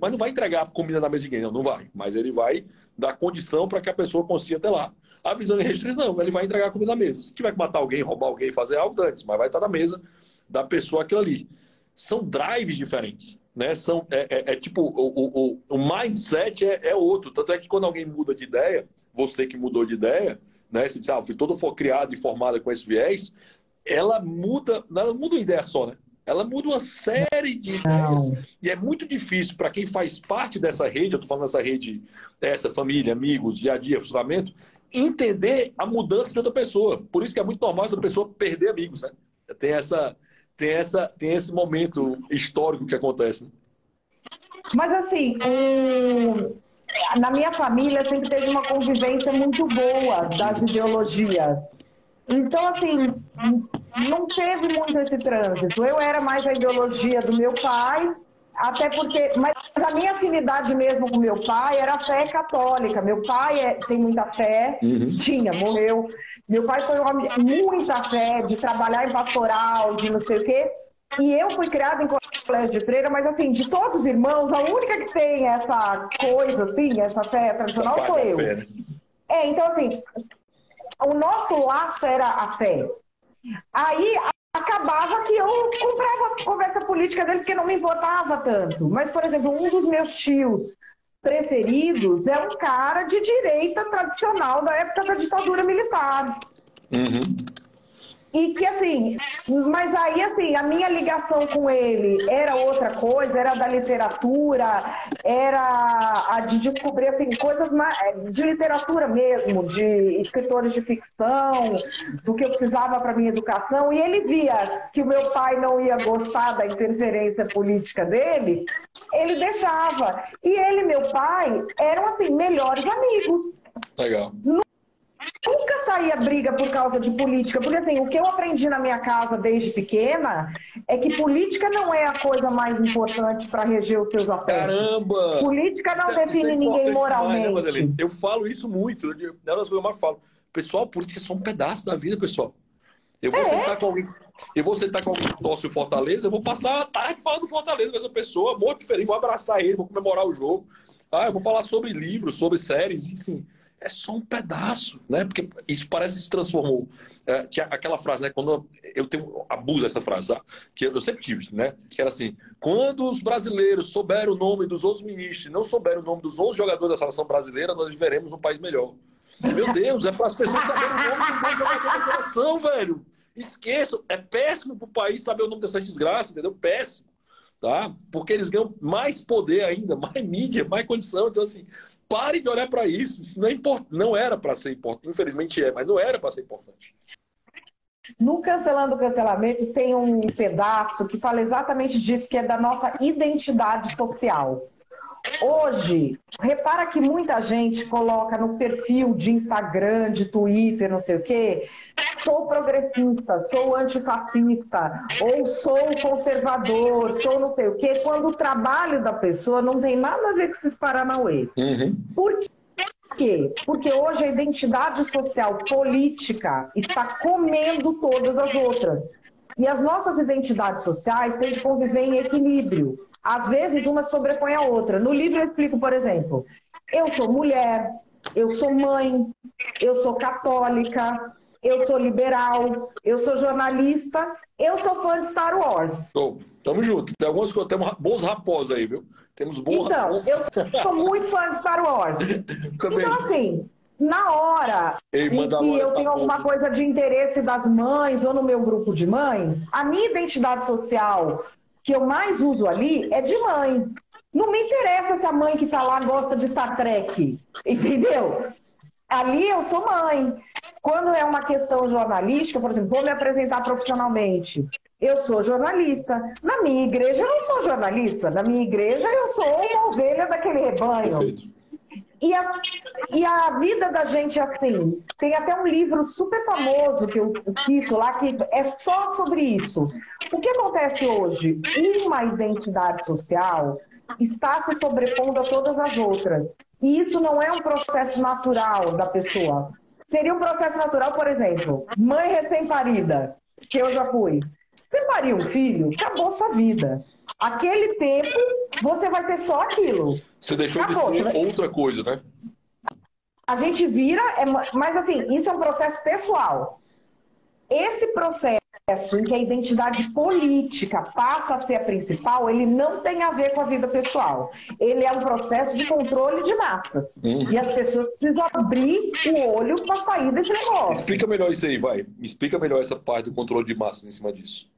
Mas não vai entregar comida na mesa de ninguém, não vai. Mas ele vai dar condição para que a pessoa consiga ter lá. A visão irrestrita, não, ele vai entregar comida na mesa. Se tiver que matar alguém, roubar alguém, fazer algo, antes, mas vai estar na mesa da pessoa aquilo ali. São drives diferentes, né? Tipo, o mindset é outro. Tanto é que quando alguém muda de ideia, você que mudou de ideia, né? Se diz, fui todo criado e formada com esse viés, ela muda uma ideia só, né? Ela muda uma série de ideias. E é muito difícil para quem faz parte dessa rede, eu estou falando dessa rede, essa família, amigos, dia a dia, funcionamento, entender a mudança de outra pessoa. Por isso que é muito normal essa pessoa perder amigos, né? Tem esse momento histórico que acontece, né? Mas assim, na minha família sempre teve uma convivência muito boa das ideologias. Então, assim, não teve muito esse trânsito. Eu era mais a ideologia do meu pai, até porque... Mas a minha afinidade mesmo com meu pai era a fé católica. Meu pai tem muita fé, morreu. Meu pai foi um homem de muita fé, de trabalhar em pastoral, de não sei o quê. E eu fui criada em colégio de freira, mas assim, de todos os irmãos, a única que tem essa coisa, assim, essa fé tradicional sou eu. Fé, né? Então assim, o nosso laço era a fé. Aí acabava que eu comprava a conversa política dele porque não me importava tanto. Mas, por exemplo, um dos meus tios preferidos é um cara de direita tradicional da época da ditadura militar. E que assim, mas aí assim, a minha ligação com ele era outra coisa, era da literatura, era a de descobrir assim, coisas de literatura mesmo, de escritores de ficção, do que eu precisava para minha educação, e ele via que o meu pai não ia gostar da interferência política dele, ele deixava. E ele e meu pai eram assim, melhores amigos. Legal. Nunca saía briga por causa de política, porque assim, o que eu aprendi na minha casa desde pequena é que política não é a coisa mais importante para reger os seus afetos. Caramba! Política não define ninguém moralmente. Demais, né, eu falo isso muito, é uma das coisas que eu mais falo. Pessoal, política é só um pedaço da vida, pessoal. Eu vou sentar com alguém que torce o Fortaleza, eu vou passar a tarde falando do Fortaleza com essa pessoa, muito diferente, vou abraçar ele, vou comemorar o jogo. Eu vou falar sobre livros, sobre séries, enfim. É só um pedaço, né? Porque isso parece que se transformou. Que aquela frase, né? Quando eu abuso dessa frase, tá? Que eu sempre tive, né? Que era assim: quando os brasileiros souberam o nome dos 11 ministros e não souberam o nome dos 11 jogadores da seleção brasileira, nós viveremos um país melhor. Meu Deus, é para as pessoas saberem o nome dos 11 jogadores da seleção, velho. Esqueçam, é péssimo para o país saber o nome dessa desgraça, entendeu? Péssimo, tá? Porque eles ganham mais poder ainda, mais mídia, mais condição. Então, assim, pare de olhar para isso. Isso não é não era para ser importante. Infelizmente é, mas não era para ser importante. No Cancelando o Cancelamento tem um pedaço que fala exatamente disso, que é da nossa identidade social. Hoje, repara que muita gente coloca no perfil de Instagram, de Twitter, não sei o quê, sou progressista, sou antifascista, ou sou conservador, sou não sei o quê, quando o trabalho da pessoa não tem nada a ver com esses paranauê. Por quê? Porque hoje a identidade social política está comendo todas as outras. E as nossas identidades sociais têm de conviver em equilíbrio. Às vezes, uma sobrepõe a outra. No livro eu explico, por exemplo, eu sou mulher, eu sou mãe, eu sou católica, eu sou liberal, eu sou jornalista, eu sou fã de Star Wars. Tamo junto. Tem algumas coisas, temos bons raposos aí, viu? Temos bons raposos. Eu sou muito fã de Star Wars. Então, assim, na hora em que eu tenho alguma coisa de interesse das mães ou no meu grupo de mães, a minha identidade social que eu mais uso ali é de mãe. Não me interessa se a mãe que está lá gosta de Star Trek, entendeu? Ali eu sou mãe. Quando é uma questão jornalística, por exemplo, vou me apresentar profissionalmente, eu sou jornalista. Na minha igreja eu não sou jornalista. Na minha igreja eu sou uma ovelha daquele rebanho. Perfeito. E a vida da gente é assim. Tem até um livro super famoso que eu cito lá, que é só sobre isso. O que acontece hoje? Uma identidade social está se sobrepondo a todas as outras. E isso não é um processo natural da pessoa. Seria um processo natural, por exemplo, mãe recém-parida, que eu já fui. Você pariu um filho, acabou sua vida. Aquele tempo, você vai ser só aquilo. Você deixou acabou, de ser outra coisa, né? A gente vira, mas assim, isso é um processo pessoal. Esse processo em que a identidade política passa a ser a principal, ele não tem a ver com a vida pessoal. Ele é um processo de controle de massas. E as pessoas precisam abrir o olho para sair desse negócio. Explica melhor isso aí, vai. Me explica melhor essa parte do controle de massas em cima disso.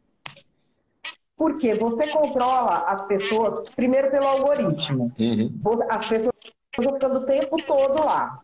Porque você controla as pessoas, primeiro pelo algoritmo. As pessoas estão ficando o tempo todo lá.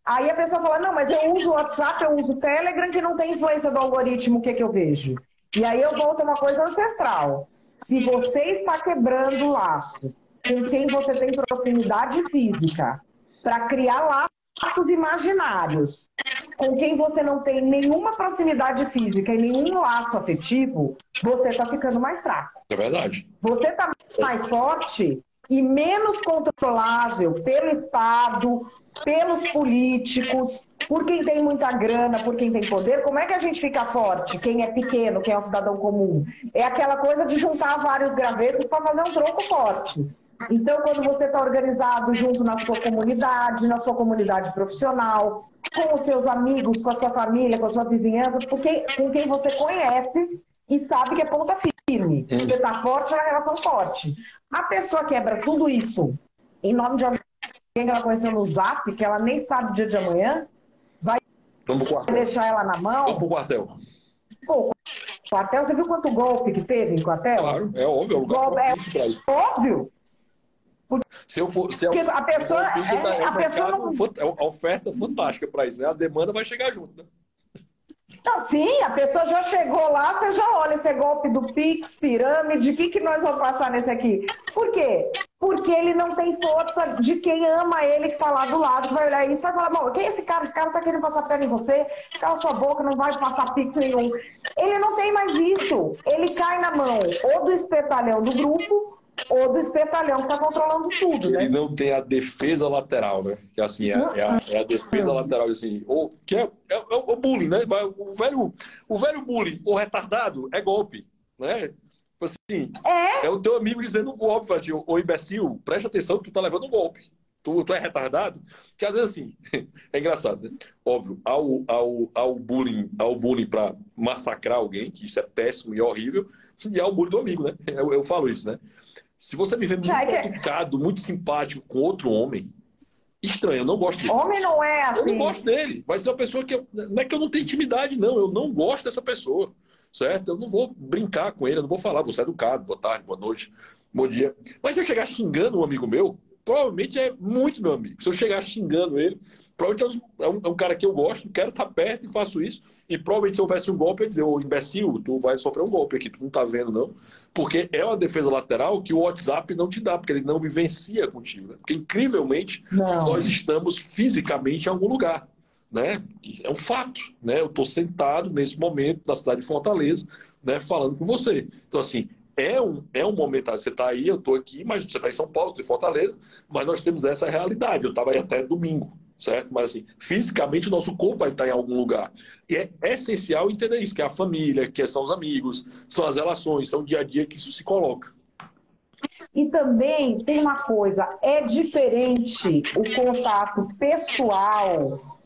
Aí a pessoa fala, não, mas eu uso o WhatsApp, eu uso o Telegram, que não tem influência do algoritmo, o que eu vejo? E aí eu volto a uma coisa ancestral. Se você está quebrando o laço com quem você tem proximidade física para criar laços imaginários, com quem você não tem nenhuma proximidade física e nenhum laço afetivo, você está ficando mais fraco. É verdade. Você está mais forte e menos controlável pelo Estado, pelos políticos, por quem tem muita grana, por quem tem poder. Como é que a gente fica forte? Quem é pequeno, quem é um cidadão comum? É aquela coisa de juntar vários gravetos para fazer um tronco forte. Então, quando você está organizado junto na sua comunidade profissional, com os seus amigos, com a sua família, com a sua vizinhança, com quem você conhece e sabe que é ponta firme. Você está forte na relação forte. A pessoa quebra tudo isso em nome de alguém que ela conheceu no Zap, que ela nem sabe o dia de amanhã, vai deixar ela na mão. Vamos pro quartel. Pô, Quartel, você viu quanto golpe que teve em Quartel? Claro, é óbvio, é um lugar propício para isso. Óbvio. Se eu for, se Porque a pessoa, a oferta fantástica para isso, né? A demanda vai chegar junto, né? Não, sim, a pessoa já chegou lá, você já olha esse golpe do Pix, pirâmide, o que nós vamos passar nesse aqui? Por quê? Porque ele não tem força de quem ama ele que está lá do lado, que vai olhar isso e vai falar, bom, quem é esse cara? Esse cara está querendo passar perna em você, cala sua boca, não vai passar Pix nenhum. Ele não tem mais isso. Ele cai na mão ou do espertalhão do grupo, ou do espertalhão que está controlando tudo, né? Ele não tem a defesa lateral, né? Que assim, é a defesa lateral, assim, que é o bullying, né? O velho bullying, o retardado, é golpe, né? Assim, é o teu amigo dizendo o óbvio, ô imbecil, presta atenção que tu tá levando um golpe. Tu é retardado? Que às vezes assim, é engraçado, né? Óbvio, ao bullying para massacrar alguém, que isso é péssimo e horrível, e ao bullying do amigo, né? Eu falo isso, né? Se você me vê muito educado, muito simpático com outro homem, estranho, eu não gosto dele. Homem não é assim. Eu não gosto dele. Vai ser uma pessoa que... Não é que eu não tenho intimidade, não. Eu não gosto dessa pessoa, certo? Eu não vou brincar com ele, eu não vou falar, você é educado, boa tarde, boa noite, bom dia. Mas se eu chegar xingando um amigo meu, provavelmente é muito meu amigo. Se eu chegar xingando ele, provavelmente é um cara que eu gosto, quero estar perto e faço isso. E provavelmente se houvesse um golpe, eu ia dizer, ô imbecil, tu vai sofrer um golpe aqui, tu não tá vendo, não. Porque é uma defesa lateral que o WhatsApp não te dá, porque ele não vivencia contigo. Né? Porque, incrivelmente, nós estamos fisicamente em algum lugar. Né? É um fato. Né? Eu estou sentado nesse momento na cidade de Fortaleza, né, falando com você. Então, assim, é um momento, você está aí, eu estou aqui, mas você está em São Paulo, estou em Fortaleza, mas nós temos essa realidade. Eu estava aí até domingo, certo? Mas assim, fisicamente o nosso corpo vai estar em algum lugar. E é essencial entender isso, que é a família, que são os amigos, são as relações, são o dia a dia que isso se coloca. E também tem uma coisa, é diferente o contato pessoal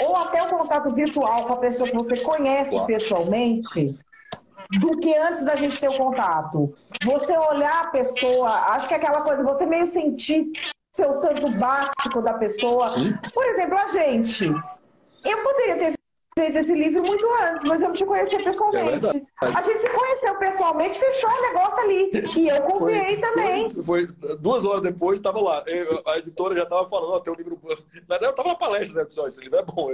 ou até o contato virtual com a pessoa que você conhece pessoalmente, do que antes da gente ter o contato. Você olhar a pessoa, acho que é aquela coisa, você meio sentir seu santo básico da pessoa. Sim. Por exemplo, a gente. Eu poderia ter feito esse livro muito antes, mas eu não te conhecia pessoalmente. A gente se conheceu pessoalmente, fechou o negócio ali. E eu confiei também. Foi 2 horas depois, estava lá. A editora já estava falando, tem um livro... Na verdade, eu estava na palestra, né? Disse, esse livro é bom.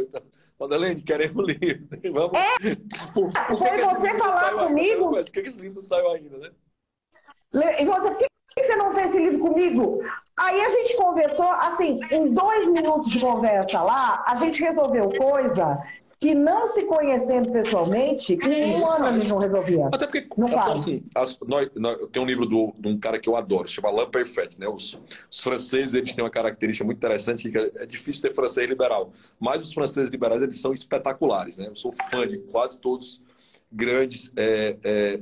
Madeleine, queremos o livro. Vamos... Foi você falar comigo... Por que esse livro não saiu ainda, né? E você, por que você não fez esse livro comigo? Aí a gente conversou, assim, em 2 minutos de conversa lá, a gente resolveu coisa... que não se conhecendo pessoalmente, em 1 ano a gente não resolvia. Até porque, assim, tem um livro de um cara que eu adoro, se chama L'Imparfait, né? Os franceses, eles têm uma característica muito interessante, que é difícil ter francês liberal, mas os franceses liberais, eles são espetaculares, né? Eu sou fã de quase todos grandes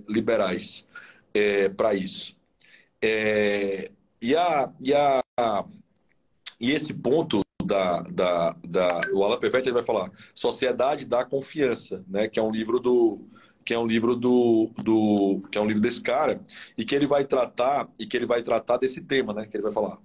liberais para isso. E esse ponto o Alain Perfetti, ele vai falar Sociedade da Confiança, né, que é um livro desse cara, e que ele vai tratar desse tema, né, que ele vai falar.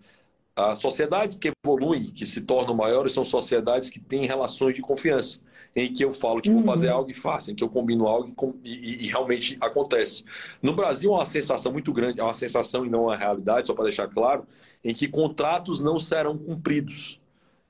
As sociedades que evoluem, que se tornam maiores, são sociedades que têm relações de confiança, em que eu falo que vou fazer algo e faço, em que eu combino algo e realmente acontece. No Brasil, é uma sensação muito grande, é uma sensação e não uma realidade, só para deixar claro, em que contratos não serão cumpridos.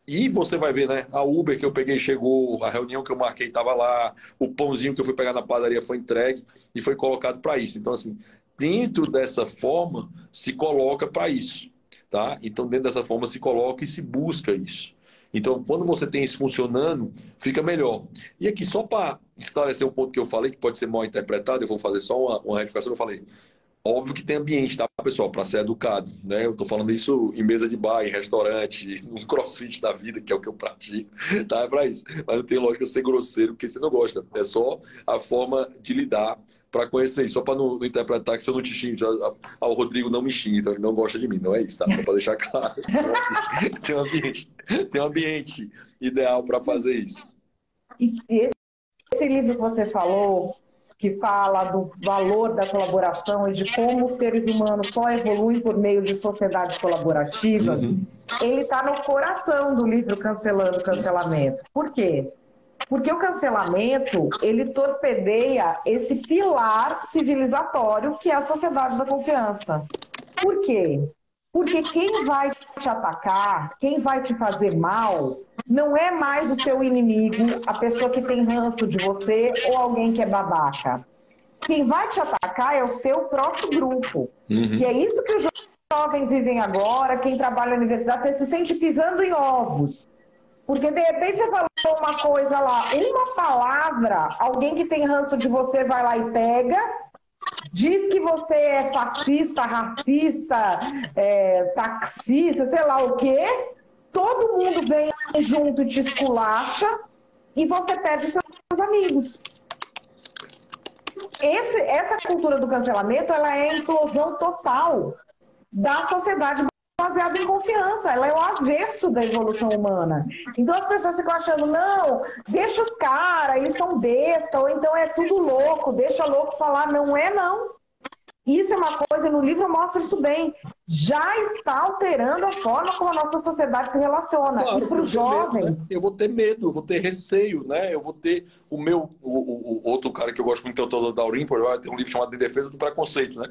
E você vai ver, né? A Uber que eu peguei chegou, a reunião que eu marquei estava lá, o pãozinho que eu fui pegar na padaria foi entregue e foi colocado para isso. Então, assim, dentro dessa forma, se coloca para isso, tá? Então, dentro dessa forma, se coloca e se busca isso. Então, quando você tem isso funcionando, fica melhor. E aqui, só para esclarecer um ponto que eu falei, que pode ser mal interpretado, eu vou fazer só uma retificação, eu falei... Óbvio que tem ambiente, tá, pessoal, para ser educado, né? Eu tô falando isso em mesa de bar, em restaurante, num crossfit da vida, que é o que eu pratico, tá? É para isso. Mas não tem lógica ser grosseiro, porque você não gosta. É só a forma de lidar para conhecer isso. Só para não interpretar que se eu não te xingo, o Rodrigo não me xinga, então ele não gosta de mim. Não é isso, tá? Só para deixar claro. Então, assim, tem um ambiente ideal para fazer isso. E esse livro que você falou, que fala do valor da colaboração e de como os seres humanos só evoluem por meio de sociedades colaborativas, ele está no coração do livro Cancelando o Cancelamento. Por quê? Porque o cancelamento, ele torpedeia esse pilar civilizatório que é a sociedade da confiança. Por quê? Porque quem vai te atacar, quem vai te fazer mal, não é mais o seu inimigo, a pessoa que tem ranço de você ou alguém que é babaca. Quem vai te atacar é o seu próprio grupo. E é isso que os jovens vivem agora, quem trabalha na universidade, você se sente pisando em ovos. Porque, de repente, você falou uma coisa lá, uma palavra, alguém que tem ranço de você vai lá e pega, diz que você é fascista, racista, taxista, sei lá o quê, todo mundo vem junto e te esculacha e você perde seus amigos. Essa cultura do cancelamento, ela é a implosão total da sociedade baseada em confiança. Ela é o avesso da evolução humana. Então as pessoas ficam achando, não, deixa os caras, eles são besta, ou então é tudo louco, deixa louco falar. Não é, não. Isso é uma coisa, no livro mostra isso bem. Já está alterando a forma como a nossa sociedade se relaciona. Claro, e para os jovens... medo, né? Eu vou ter medo, eu vou ter receio, né? Eu vou ter o outro cara que eu gosto muito, que é o Theodor Dalrymple, tem um livro chamado De Defesa do Preconceito, né?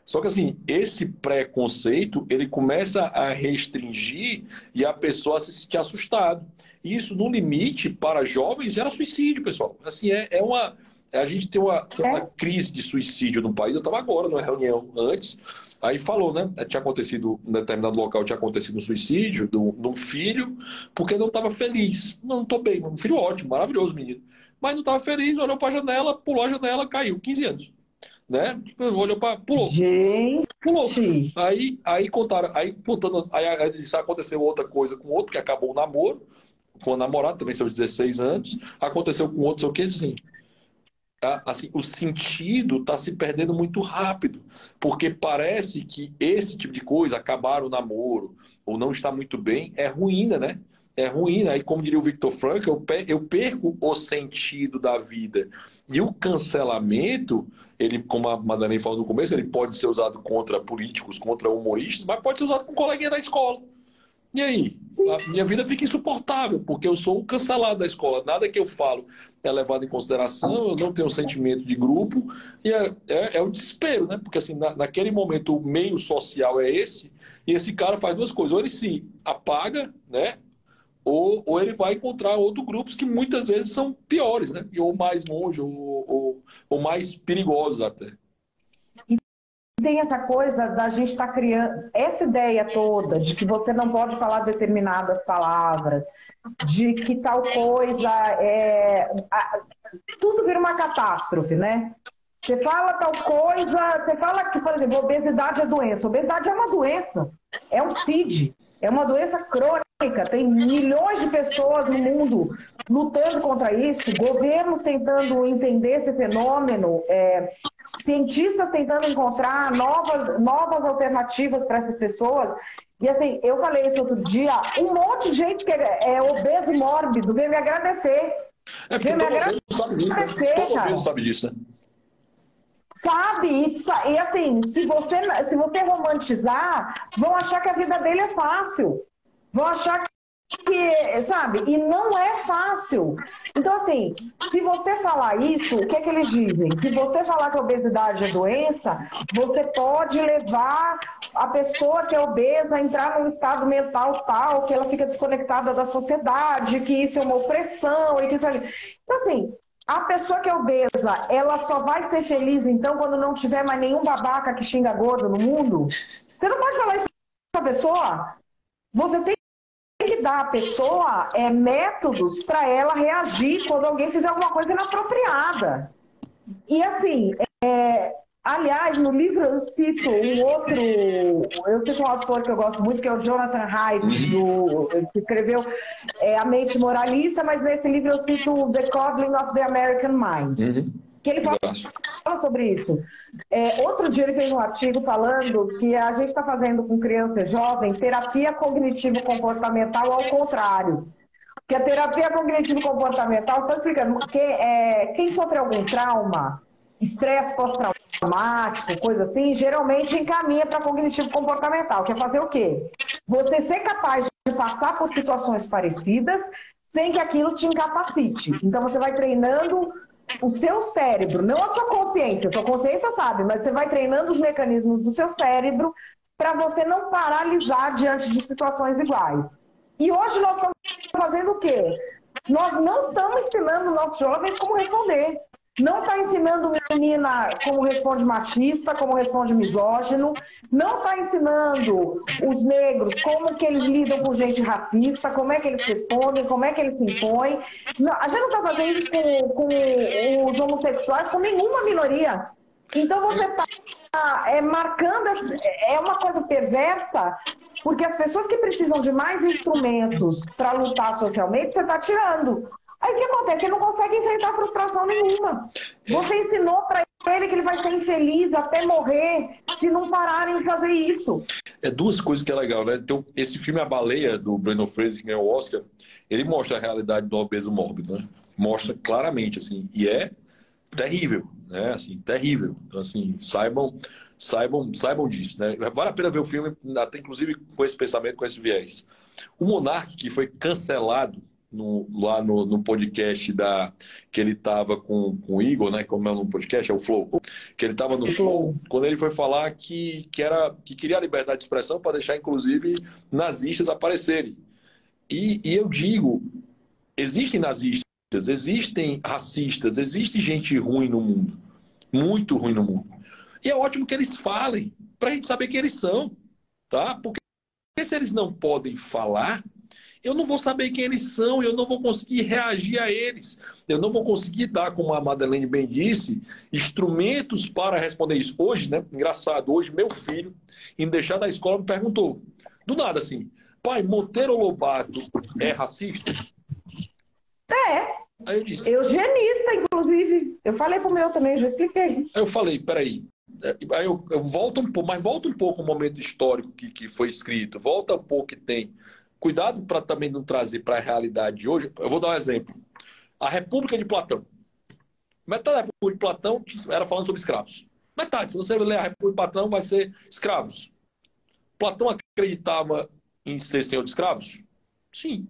Só que assim, esse preconceito, ele começa a restringir e a pessoa a se sentir assustada. E isso, no limite, para jovens, gera suicídio, pessoal. Assim, a gente tem uma crise de suicídio no país. Eu estava agora numa reunião antes, aí falou, né? Tinha acontecido, em determinado local, tinha acontecido um suicídio de um filho, porque não estava feliz. Não estou bem, um filho ótimo, maravilhoso menino. Mas não estava feliz, olhou para a janela, pulou a janela, caiu, 15 anos. Né? Olhou para... Pulou. Gente! Pulou. Aí contaram, aí isso aconteceu outra coisa com outro, que acabou o namoro, com a namorada, também seus 16 anos, aconteceu com outro, sei o que, assim, o sentido está se perdendo muito rápido, porque parece que esse tipo de coisa, acabar o namoro, ou não está muito bem, é ruína, né? É ruim, aí como diria o Viktor Frankl, eu perco o sentido da vida. E o cancelamento, ele, como a Madalena falou no começo, ele pode ser usado contra políticos, contra humoristas, mas pode ser usado com um coleguinha da escola. E aí? A minha vida fica insuportável, porque eu sou o cancelado da escola. Nada que eu falo é levado em consideração, eu não tenho sentimento de grupo, e é o desespero, né? Porque assim, naquele momento o meio social é esse, e esse cara faz duas coisas. Ou ele se apaga, né? Ou ele vai encontrar outros grupos que muitas vezes são piores, né? Ou mais longe, ou mais perigosos até. Tem essa coisa da gente estar criando essa ideia toda de que você não pode falar determinadas palavras, de que tal coisa tudo vira uma catástrofe, né? Você fala tal coisa, você fala que, por exemplo, obesidade é doença. Obesidade é uma doença, é um CID, é uma doença crônica. Tem milhões de pessoas no mundo lutando contra isso, governos tentando entender esse fenômeno, cientistas tentando encontrar novas alternativas para essas pessoas. E assim, eu falei isso outro dia, um monte de gente que é obeso e mórbido veio me agradecer. Veio me agradecer, todo mundo sabe disso, né? Sabe? E assim, se você romantizar, vão achar que a vida dele é fácil. Vão achar que, sabe? E não é fácil. Então, assim, se você falar isso, o que é que eles dizem? Se você falar que a obesidade é doença, você pode levar a pessoa que é obesa a entrar num estado mental tal, que ela fica desconectada da sociedade, que isso é uma opressão, e que isso é... Então, assim, a pessoa que é obesa, ela só vai ser feliz, então, quando não tiver mais nenhum babaca que xinga gordo no mundo? Você não pode falar isso pra pessoa. Você tem que dar à pessoa métodos para ela reagir quando alguém fizer alguma coisa inapropriada. E assim, aliás, no livro eu cito um autor que eu gosto muito, que é o Jonathan Haidt, que escreveu A Mente Moralista, mas nesse livro eu cito The Coddling of the American Mind. Que ele fala sobre isso. Outro dia ele fez um artigo falando que a gente está fazendo com crianças jovens terapia cognitivo-comportamental ao contrário. Que a terapia cognitivo-comportamental, só explicando, quem sofre algum trauma, estresse pós-traumático, coisa assim, geralmente encaminha para cognitivo-comportamental, que é fazer o quê? Você ser capaz de passar por situações parecidas sem que aquilo te incapacite. Então você vai treinando o seu cérebro, não a sua consciência sabe, mas você vai treinando os mecanismos do seu cérebro para você não paralisar diante de situações iguais. E hoje nós estamos fazendo o quê? Nós não estamos ensinando nossos jovens como responder. Não está ensinando menina como responde machista, como responde misógino. Não está ensinando os negros como que eles lidam com gente racista, como é que eles respondem, como é que eles se impõem. Não, a gente não está fazendo isso com os homossexuais, com nenhuma minoria. Então você está marcando, é uma coisa perversa, porque as pessoas que precisam de mais instrumentos para lutar socialmente, você está tirando. Aí o que acontece? Ele não consegue enfrentar frustração nenhuma. Você ensinou para ele que ele vai ser infeliz até morrer se não pararem de fazer isso. É duas coisas que é legal, né? Então, esse filme A Baleia, do Brendan Fraser, que ganhou o Oscar, ele mostra a realidade do obeso mórbido, né? Mostra claramente, assim, e é terrível, né? Assim, terrível. Então, assim, saibam disso, né? Vale a pena ver o filme, até inclusive com esse pensamento, com esse viés. O Monark, que foi cancelado lá no podcast que ele estava com o Igor, né? Como é no podcast? É o Flow. Que ele estava no Flow, quando ele foi falar que queria a liberdade de expressão para deixar, inclusive, nazistas aparecerem. E eu digo, existem nazistas, existem racistas, existe gente ruim no mundo. Muito ruim no mundo. E é ótimo que eles falem, para a gente saber quem eles são, tá? Porque se eles não podem falar, eu não vou saber quem eles são, eu não vou conseguir reagir a eles. Eu não vou conseguir dar, como a Madeleine bem disse, instrumentos para responder isso. Hoje, né? Engraçado, hoje meu filho, em deixar da escola, me perguntou, do nada assim, pai, Monteiro Lobato é racista? É. Aí eu disse, eugenista, inclusive. Eu falei pro meu também, já expliquei. Aí eu falei, peraí. Aí eu volto um pouco, mas volta um pouco o momento histórico que foi escrito, volta um pouco que tem. Cuidado para também não trazer para a realidade de hoje. Eu vou dar um exemplo. A República de Platão. Metade da República de Platão era falando sobre escravos. Metade. Se você ler a República de Platão, vai ser escravos. Platão acreditava em ser senhor de escravos? Sim.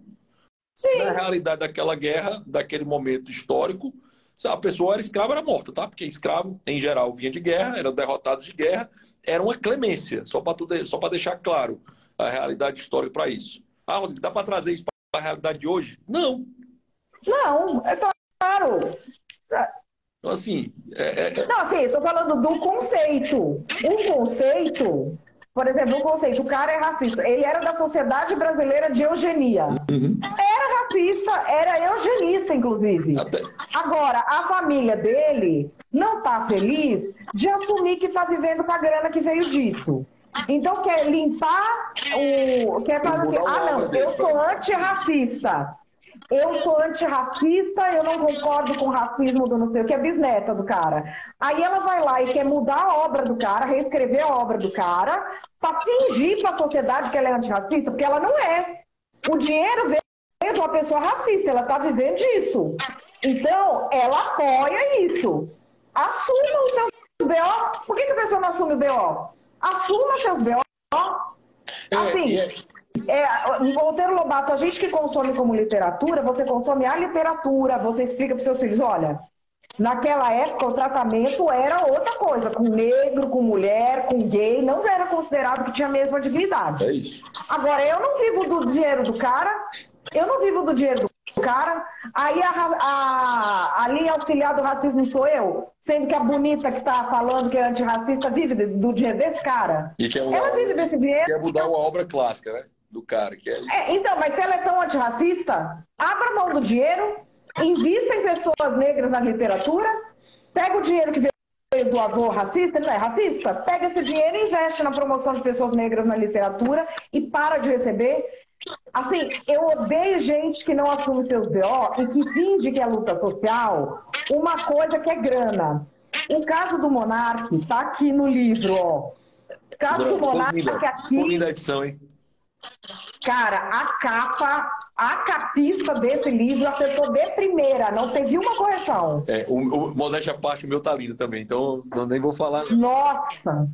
Sim. Na realidade daquela guerra, daquele momento histórico, se a pessoa era escrava, era morta, tá? Porque escravo, em geral, vinha de guerra, eram derrotados de guerra, era uma clemência, só para deixar claro a realidade histórica para isso. Ah, Rodrigo, dá para trazer isso para a realidade de hoje? Não. Não, é claro. Então, assim... Não, assim, eu estou falando do conceito. Um conceito, por exemplo, o conceito, o cara é racista. Ele era da Sociedade Brasileira de Eugenia. Uhum. Era racista, era eugenista, inclusive. Agora, a família dele não está feliz de assumir que está vivendo com a grana que veio disso. Então quer limpar quer fazer assim, não, eu sou antirracista. Eu sou antirracista, eu não concordo com o racismo do não sei o que, é bisneta do cara. Aí ela vai lá e quer mudar a obra do cara, reescrever a obra do cara, para fingir para a sociedade que ela é antirracista, porque ela não é. O dinheiro veio de uma pessoa racista, ela está vivendo disso. Então, ela apoia isso. Assuma os seus BO. Por que a pessoa não assume o BO? Assuma seus BO. Assim, Monteiro Lobato, a gente que consome como literatura, você consome a literatura, você explica para os seus filhos, olha, naquela época o tratamento era outra coisa, com negro, com mulher, com gay, não era considerado que tinha a mesma dignidade. É isso. Agora, eu não vivo do dinheiro do cara, aí a linha auxiliar do racismo sou eu, sendo que a bonita que tá falando que é antirracista vive do dinheiro desse cara. Ela vive desse dinheiro. Quer mudar uma obra clássica, né? Do cara. Então, mas se ela é tão antirracista, abra mão do dinheiro, invista em pessoas negras na literatura, pega o dinheiro que veio do avô racista, ele não é racista? Pega esse dinheiro e investe na promoção de pessoas negras na literatura e para de receber. Assim, eu odeio gente que não assume seus BO e que finge que é luta social uma coisa que é grana. O caso do Monark está aqui no livro, ó. O caso do Monark aqui... Linda edição, hein? Cara, a capista desse livro acertou de primeira, não teve uma correção. O modéstia à parte, o meu tá lindo também, então nem vou falar. Nossa,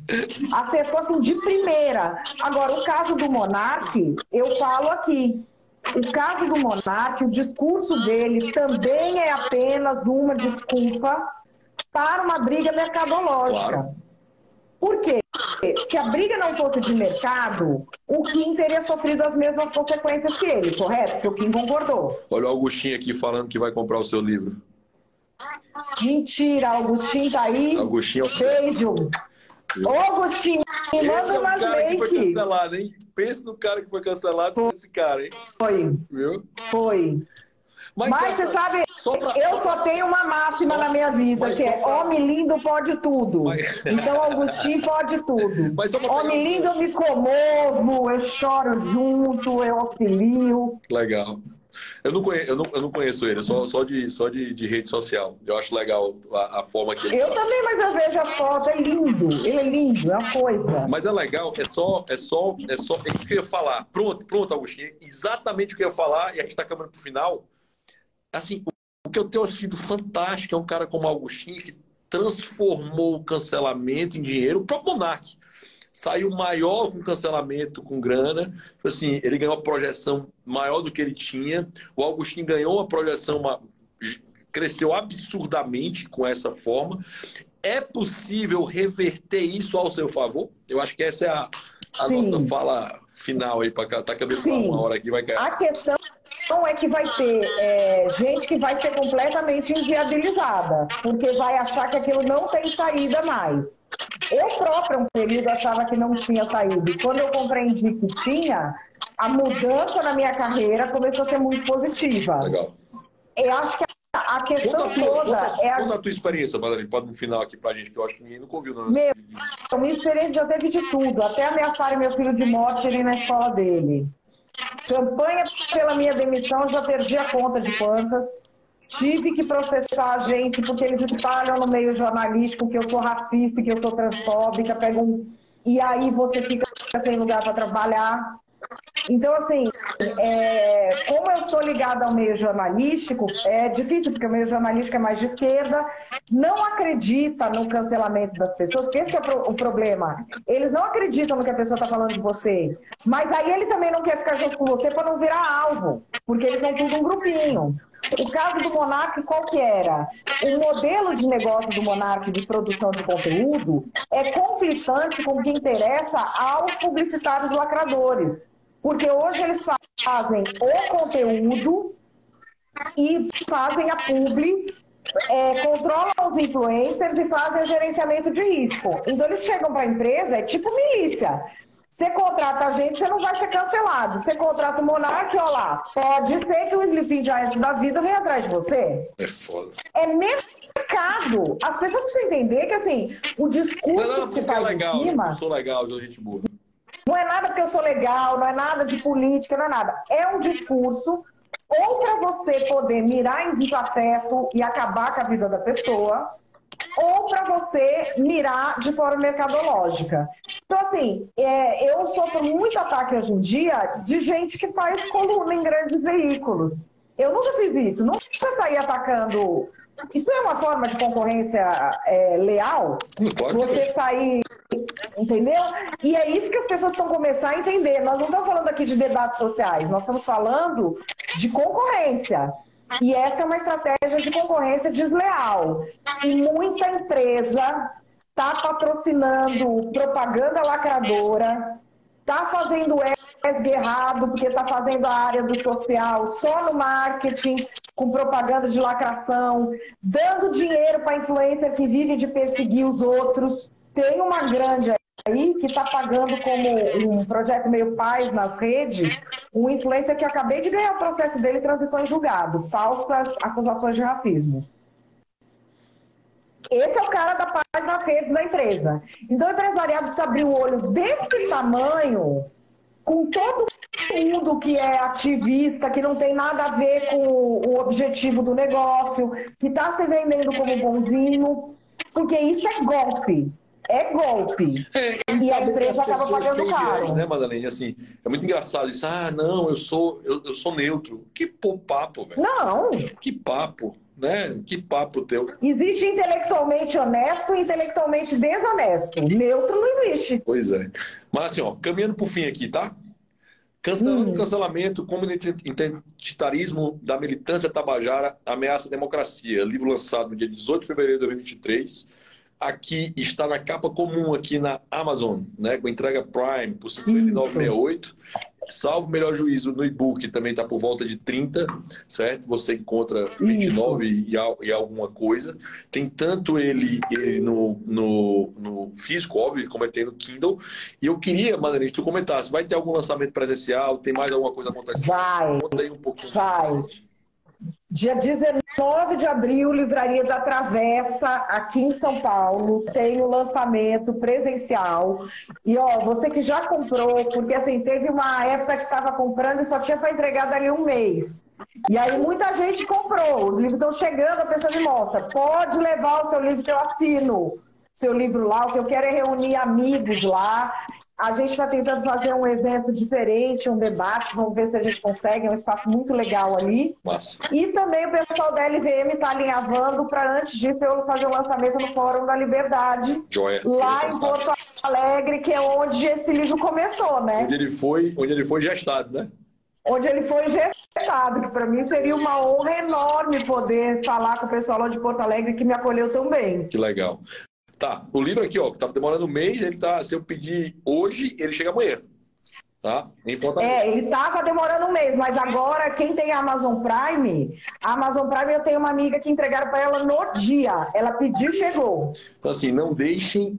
acertou assim de primeira. Agora, o caso do Monark, eu falo aqui. O caso do Monark, o discurso dele também é apenas uma desculpa para uma briga mercadológica. Claro. Por quê? Se a briga não fosse de mercado, o Kim teria sofrido as mesmas consequências que ele, correto? Porque o Kim concordou. Olha o Augustinho aqui falando que vai comprar o seu livro. Mentira, Augustinho tá aí. Augustinho, beijo. Ô, Augustinho, manda umas cara que foi make. cancelado, hein? Pensa no cara que foi cancelado por esse cara, hein? Foi. Viu? Foi. Mas você sabe, eu só tenho uma máxima na minha vida, que é homem lindo pode tudo. Então, Augustinho pode tudo. Homem lindo, eu me comovo, eu choro junto, eu auxilio. Legal. Eu não conheço ele, só de rede social. Eu acho legal a forma que ele Eu também, mas eu vejo a foto, é lindo. Ele é lindo, é uma coisa. Mas é legal, é isso que eu ia falar. Pronto, Augustinho. Exatamente o que eu ia falar, e a gente está caminhando para o final. Assim, o que eu tenho sido fantástico é um cara como Augustinho que transformou o cancelamento em dinheiro. O próprio Monark saiu maior com cancelamento, com grana. Assim, ele ganhou uma projeção maior do que ele tinha. O Augustinho ganhou uma projeção, cresceu absurdamente com essa forma. É possível reverter isso ao seu favor? Eu acho que essa é a nossa fala final aí para cá. Tá cabendo uma hora aqui, vai cair. A questão é que vai ter gente que vai ser completamente inviabilizada, porque vai achar que aquilo não tem saída mais. Eu própria, um período, achava que não tinha saída. E quando eu compreendi que tinha, a mudança na minha carreira começou a ser muito positiva. Legal. Eu acho que a questão toda é Conta a tua experiência, Madalena, pode no final aqui pra gente, que eu acho que ninguém nunca ouviu. Não. Minha experiência já teve de tudo, até ameaçarem meu filho de morte ali na escola dele. Campanha pela minha demissão, eu já perdi a conta de quantas. Tive que processar a gente porque eles espalham no meio jornalístico que eu sou racista, que eu sou transfóbica, e aí você fica sem lugar para trabalhar. Então, assim, como eu sou ligada ao meio jornalístico, é difícil, porque o meio jornalístico é mais de esquerda, não acredita no cancelamento das pessoas, porque esse é o problema. Eles não acreditam no que a pessoa está falando de você, mas aí ele também não quer ficar junto com você para não virar alvo, porque eles são tudo um grupinho. O caso do Monark, qual que era? O modelo de negócio do Monark de produção de conteúdo é conflitante com o que interessa aos publicitários lacradores. Porque hoje eles fazem o conteúdo e fazem a publi, controlam os influencers e fazem o gerenciamento de risco. Então eles chegam para a empresa, é tipo milícia. Você contrata a gente, você não vai ser cancelado. Você contrata o Monark, olha lá, pode ser que o Sleeping Giant da vida venha atrás de você. É foda. É mercado. As pessoas precisam entender que, assim, o discurso que se faz legal, em cima... Eu sou legal, eu gente boa. Não é nada porque eu sou legal, não é nada de política, não é nada. É um discurso ou para você poder mirar em desafeto e acabar com a vida da pessoa, ou para você mirar de forma mercadológica. Então, assim, eu sofro muito ataque hoje em dia de gente que faz coluna em grandes veículos. Eu nunca fiz isso, nunca saí atacando. Isso é uma forma de concorrência leal? Você sair, entendeu? E é isso que as pessoas precisam começar a entender. Nós não estamos falando aqui de debates sociais, nós estamos falando de concorrência. E essa é uma estratégia de concorrência desleal. E muita empresa está patrocinando propaganda lacradora, está fazendo ESG errado, porque está fazendo a área do social só no marketing, com propaganda de lacração, dando dinheiro para influencer que vive de perseguir os outros. Tem uma grande aí que está pagando como um projeto meio paz nas redes, um influencer que acabei de ganhar o processo dele e transitou em julgado, falsas acusações de racismo. Esse é o cara da paz nas redes da empresa. Então o empresariado precisa abrir o olho desse tamanho, com todo mundo que é ativista, que não tem nada a ver com o objetivo do negócio, que está se vendendo como bonzinho, porque isso é golpe. É golpe. E a empresa acaba pagando caro. Né, Madalena? Assim, é muito engraçado isso. Ah, não, eu sou neutro. Que papo, velho. Não. Que papo, né? Que papo teu. Existe intelectualmente honesto e intelectualmente desonesto. Neutro não existe. Pois é. Mas assim, ó, caminhando pro fim aqui, tá? Cancelando o cancelamento, como o identitarismo da militância tabajara ameaça a democracia. Livro lançado no dia 18 de fevereiro de 2023. Aqui está na capa comum aqui na Amazon, né, com entrega Prime por R$ 59,68. Salvo melhor juízo no e-book, também está por volta de 30, certo? Você encontra 29 e alguma coisa. Tem tanto ele no físico, óbvio, como tem no Kindle. E eu queria, Madalena, que tu comentasse, vai ter algum lançamento presencial? Tem mais alguma coisa acontecendo? Vai. Conta aí um pouquinho. Vai. Dia 19 de abril, Livraria da Travessa, aqui em São Paulo, tem o lançamento presencial. E, ó, você que já comprou, porque assim, teve uma época que estava comprando e só tinha para entregar dali um mês. E aí muita gente comprou, os livros estão chegando, a pessoa me mostra, pode levar o seu livro que eu assino, seu livro lá, o que eu quero é reunir amigos lá. A gente está tentando fazer um evento diferente, um debate, vamos ver se a gente consegue, é um espaço muito legal ali. Massa. E também o pessoal da LVM está alinhavando para, antes disso, eu fazer o lançamento no Fórum da Liberdade, Joia. lá em Porto Alegre, que é onde esse livro começou, né? Onde ele foi gestado, né? Onde ele foi gestado, que para mim seria uma honra enorme poder falar com o pessoal lá de Porto Alegre que me acolheu tão bem. Que legal. Tá, o livro aqui, ó, que tava demorando um mês, ele tá, se eu pedir hoje, ele chega amanhã, tá? Em Fortaleza. Ele tava demorando um mês, mas agora quem tem a Amazon Prime eu tenho uma amiga que entregaram para ela no dia. Ela pediu e chegou. Então assim, não deixem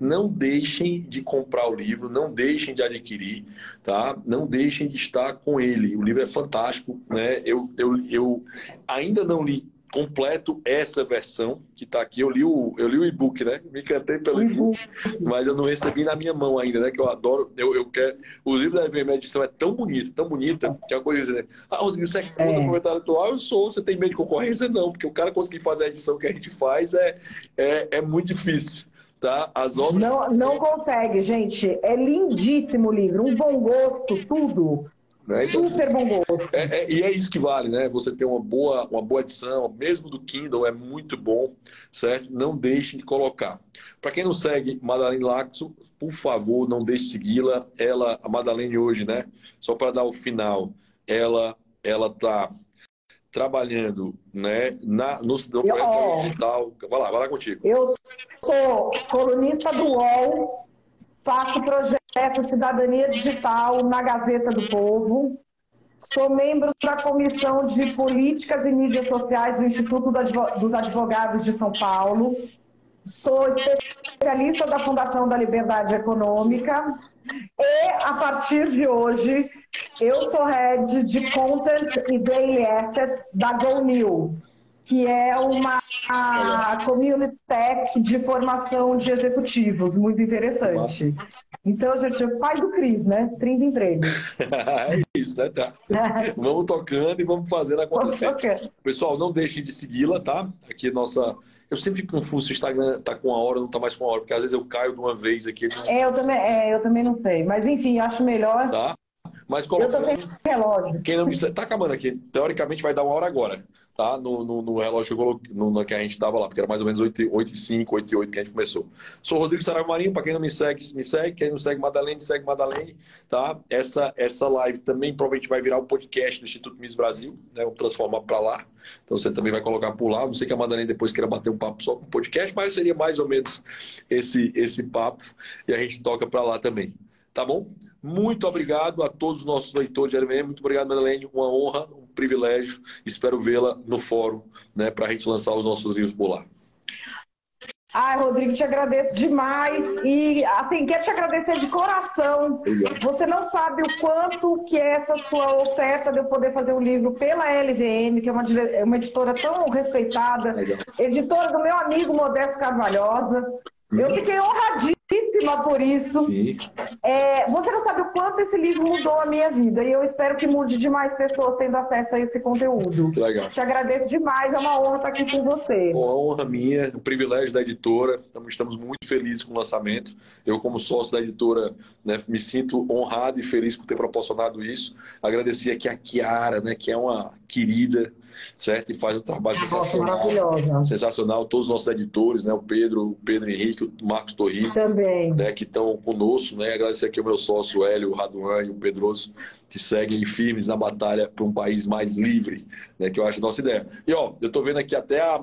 de comprar o livro, não deixem de adquirir, tá? Não deixem de estar com ele. O livro é fantástico, né? Eu ainda não li completo essa versão que está aqui. Eu li o e-book, né? Me encantei pelo e-book, mas eu não recebi na minha mão ainda, né? Que eu adoro. Eu quero. O livro da LVM edição é tão bonita, que é uma coisa né? Rodrigo, você é contra o comentário atual? Eu sou. Você tem medo de concorrência? Não, porque o cara conseguir fazer a edição que a gente faz é muito difícil. Tá? As obras... não consegue, gente. É lindíssimo o livro, um bom gosto, tudo. Né? Então, super bom gosto. E é isso que vale, né? Você ter uma boa edição, mesmo do Kindle, é muito bom, certo? Não deixe de colocar. Para quem não segue Madalene Laxo, por favor, não deixe de segui-la. A Madalene hoje, né? Só para dar o final, ela tá trabalhando, né? No projeto digital. Vai lá contigo. Eu sou colunista do UOL. Faço projeto Cidadania Digital na Gazeta do Povo. Sou membro da Comissão de Políticas e Mídias Sociais do Instituto dos Advogados de São Paulo. Sou especialista da Fundação da Liberdade Econômica. E, a partir de hoje, eu sou head de Content e Daily Assets da GoNew, que é uma community tech de formação de executivos, muito interessante. Então, gente, é o pai do Cris, né? 30 empregos. É isso, né? Tá. Vamos tocando e vamos fazendo acontecer. Pessoal, não deixem de segui-la, tá? Aqui nossa... Eu sempre fico confuso se o Instagram tá com uma hora ou não tá mais com uma hora, porque às vezes eu caio de uma vez aqui. Eu também não sei. Mas enfim, acho melhor... Tá? Mas eu tô sem relógio. Quem não me segue, tá acabando aqui. Teoricamente vai dar uma hora agora, tá? No relógio que eu coloquei, no que a gente tava lá, porque era mais ou menos 8h05, 8h08 que a gente começou. Sou Rodrigo Saraiva Marinho, para quem não me segue, me segue. Quem não segue Madalene, tá? Essa live também provavelmente vai virar o podcast do Instituto Miss Brasil, né? Vamos transformar para lá. Então você também vai colocar por lá. Não sei que a Madalene depois queira bater um papo só com o podcast, mas seria mais ou menos esse papo e a gente toca para lá também. Tá bom? Muito obrigado a todos os nossos leitores de LVM. Muito obrigado, Madalene. Uma honra, um privilégio. Espero vê-la no fórum, né, para a gente lançar os nossos livros por lá. Ai, Rodrigo, te agradeço demais. E, assim, quero te agradecer de coração. Obrigado. Você não sabe o quanto que é essa sua oferta de eu poder fazer um livro pela LVM, que é uma editora tão respeitada. Legal. Editora do meu amigo Modesto Carvalhosa. Eu fiquei honradíssima por isso. Você não sabe o quanto esse livro mudou a minha vida. E eu espero que mude de mais pessoas tendo acesso a esse conteúdo. Que legal. Te agradeço demais. É uma honra estar aqui com você. Uma honra minha, um privilégio da editora. Estamos muito felizes com o lançamento. Eu, como sócio da editora, né, me sinto honrado e feliz por ter proporcionado isso. Agradecer aqui a Kiara, né, que é uma querida, certo? E faz um trabalho Nossa, sensacional. maravilhosa. Sensacional. Todos os nossos editores, né? O Pedro Henrique, o Marcos Torres, Também. né? Que estão conosco, né? Agradecer aqui ao meu sócio Hélio, o Raduan e o Pedroso, que seguem firmes na batalha para um país mais livre, né? Que eu acho a nossa ideia. E ó, eu tô vendo aqui até a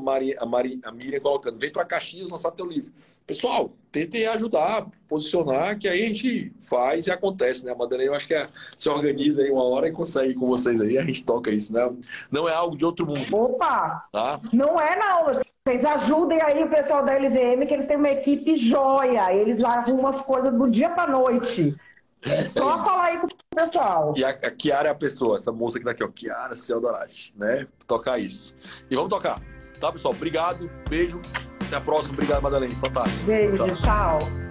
Miriam colocando, vem para Caxias lançar teu livro. Pessoal, tentem ajudar, posicionar, que aí a gente faz e acontece, né? A Madalena, eu acho que se organiza aí uma hora e consegue com vocês aí, a gente toca isso, né? Não é algo de outro mundo. Opa! Tá? Não é não. Vocês ajudem aí o pessoal da LVM, que eles têm uma equipe joia. Eles arrumam as coisas do dia para noite. É só falar aí com o pessoal. E a Kiara é a pessoa, essa moça que tá aqui, ó, Kiara Cialdorati, né? Tocar isso. E vamos tocar. Tá, pessoal? Obrigado, beijo. Até a próxima. Obrigado, Madalena. Fantástico. Beijo, tchau.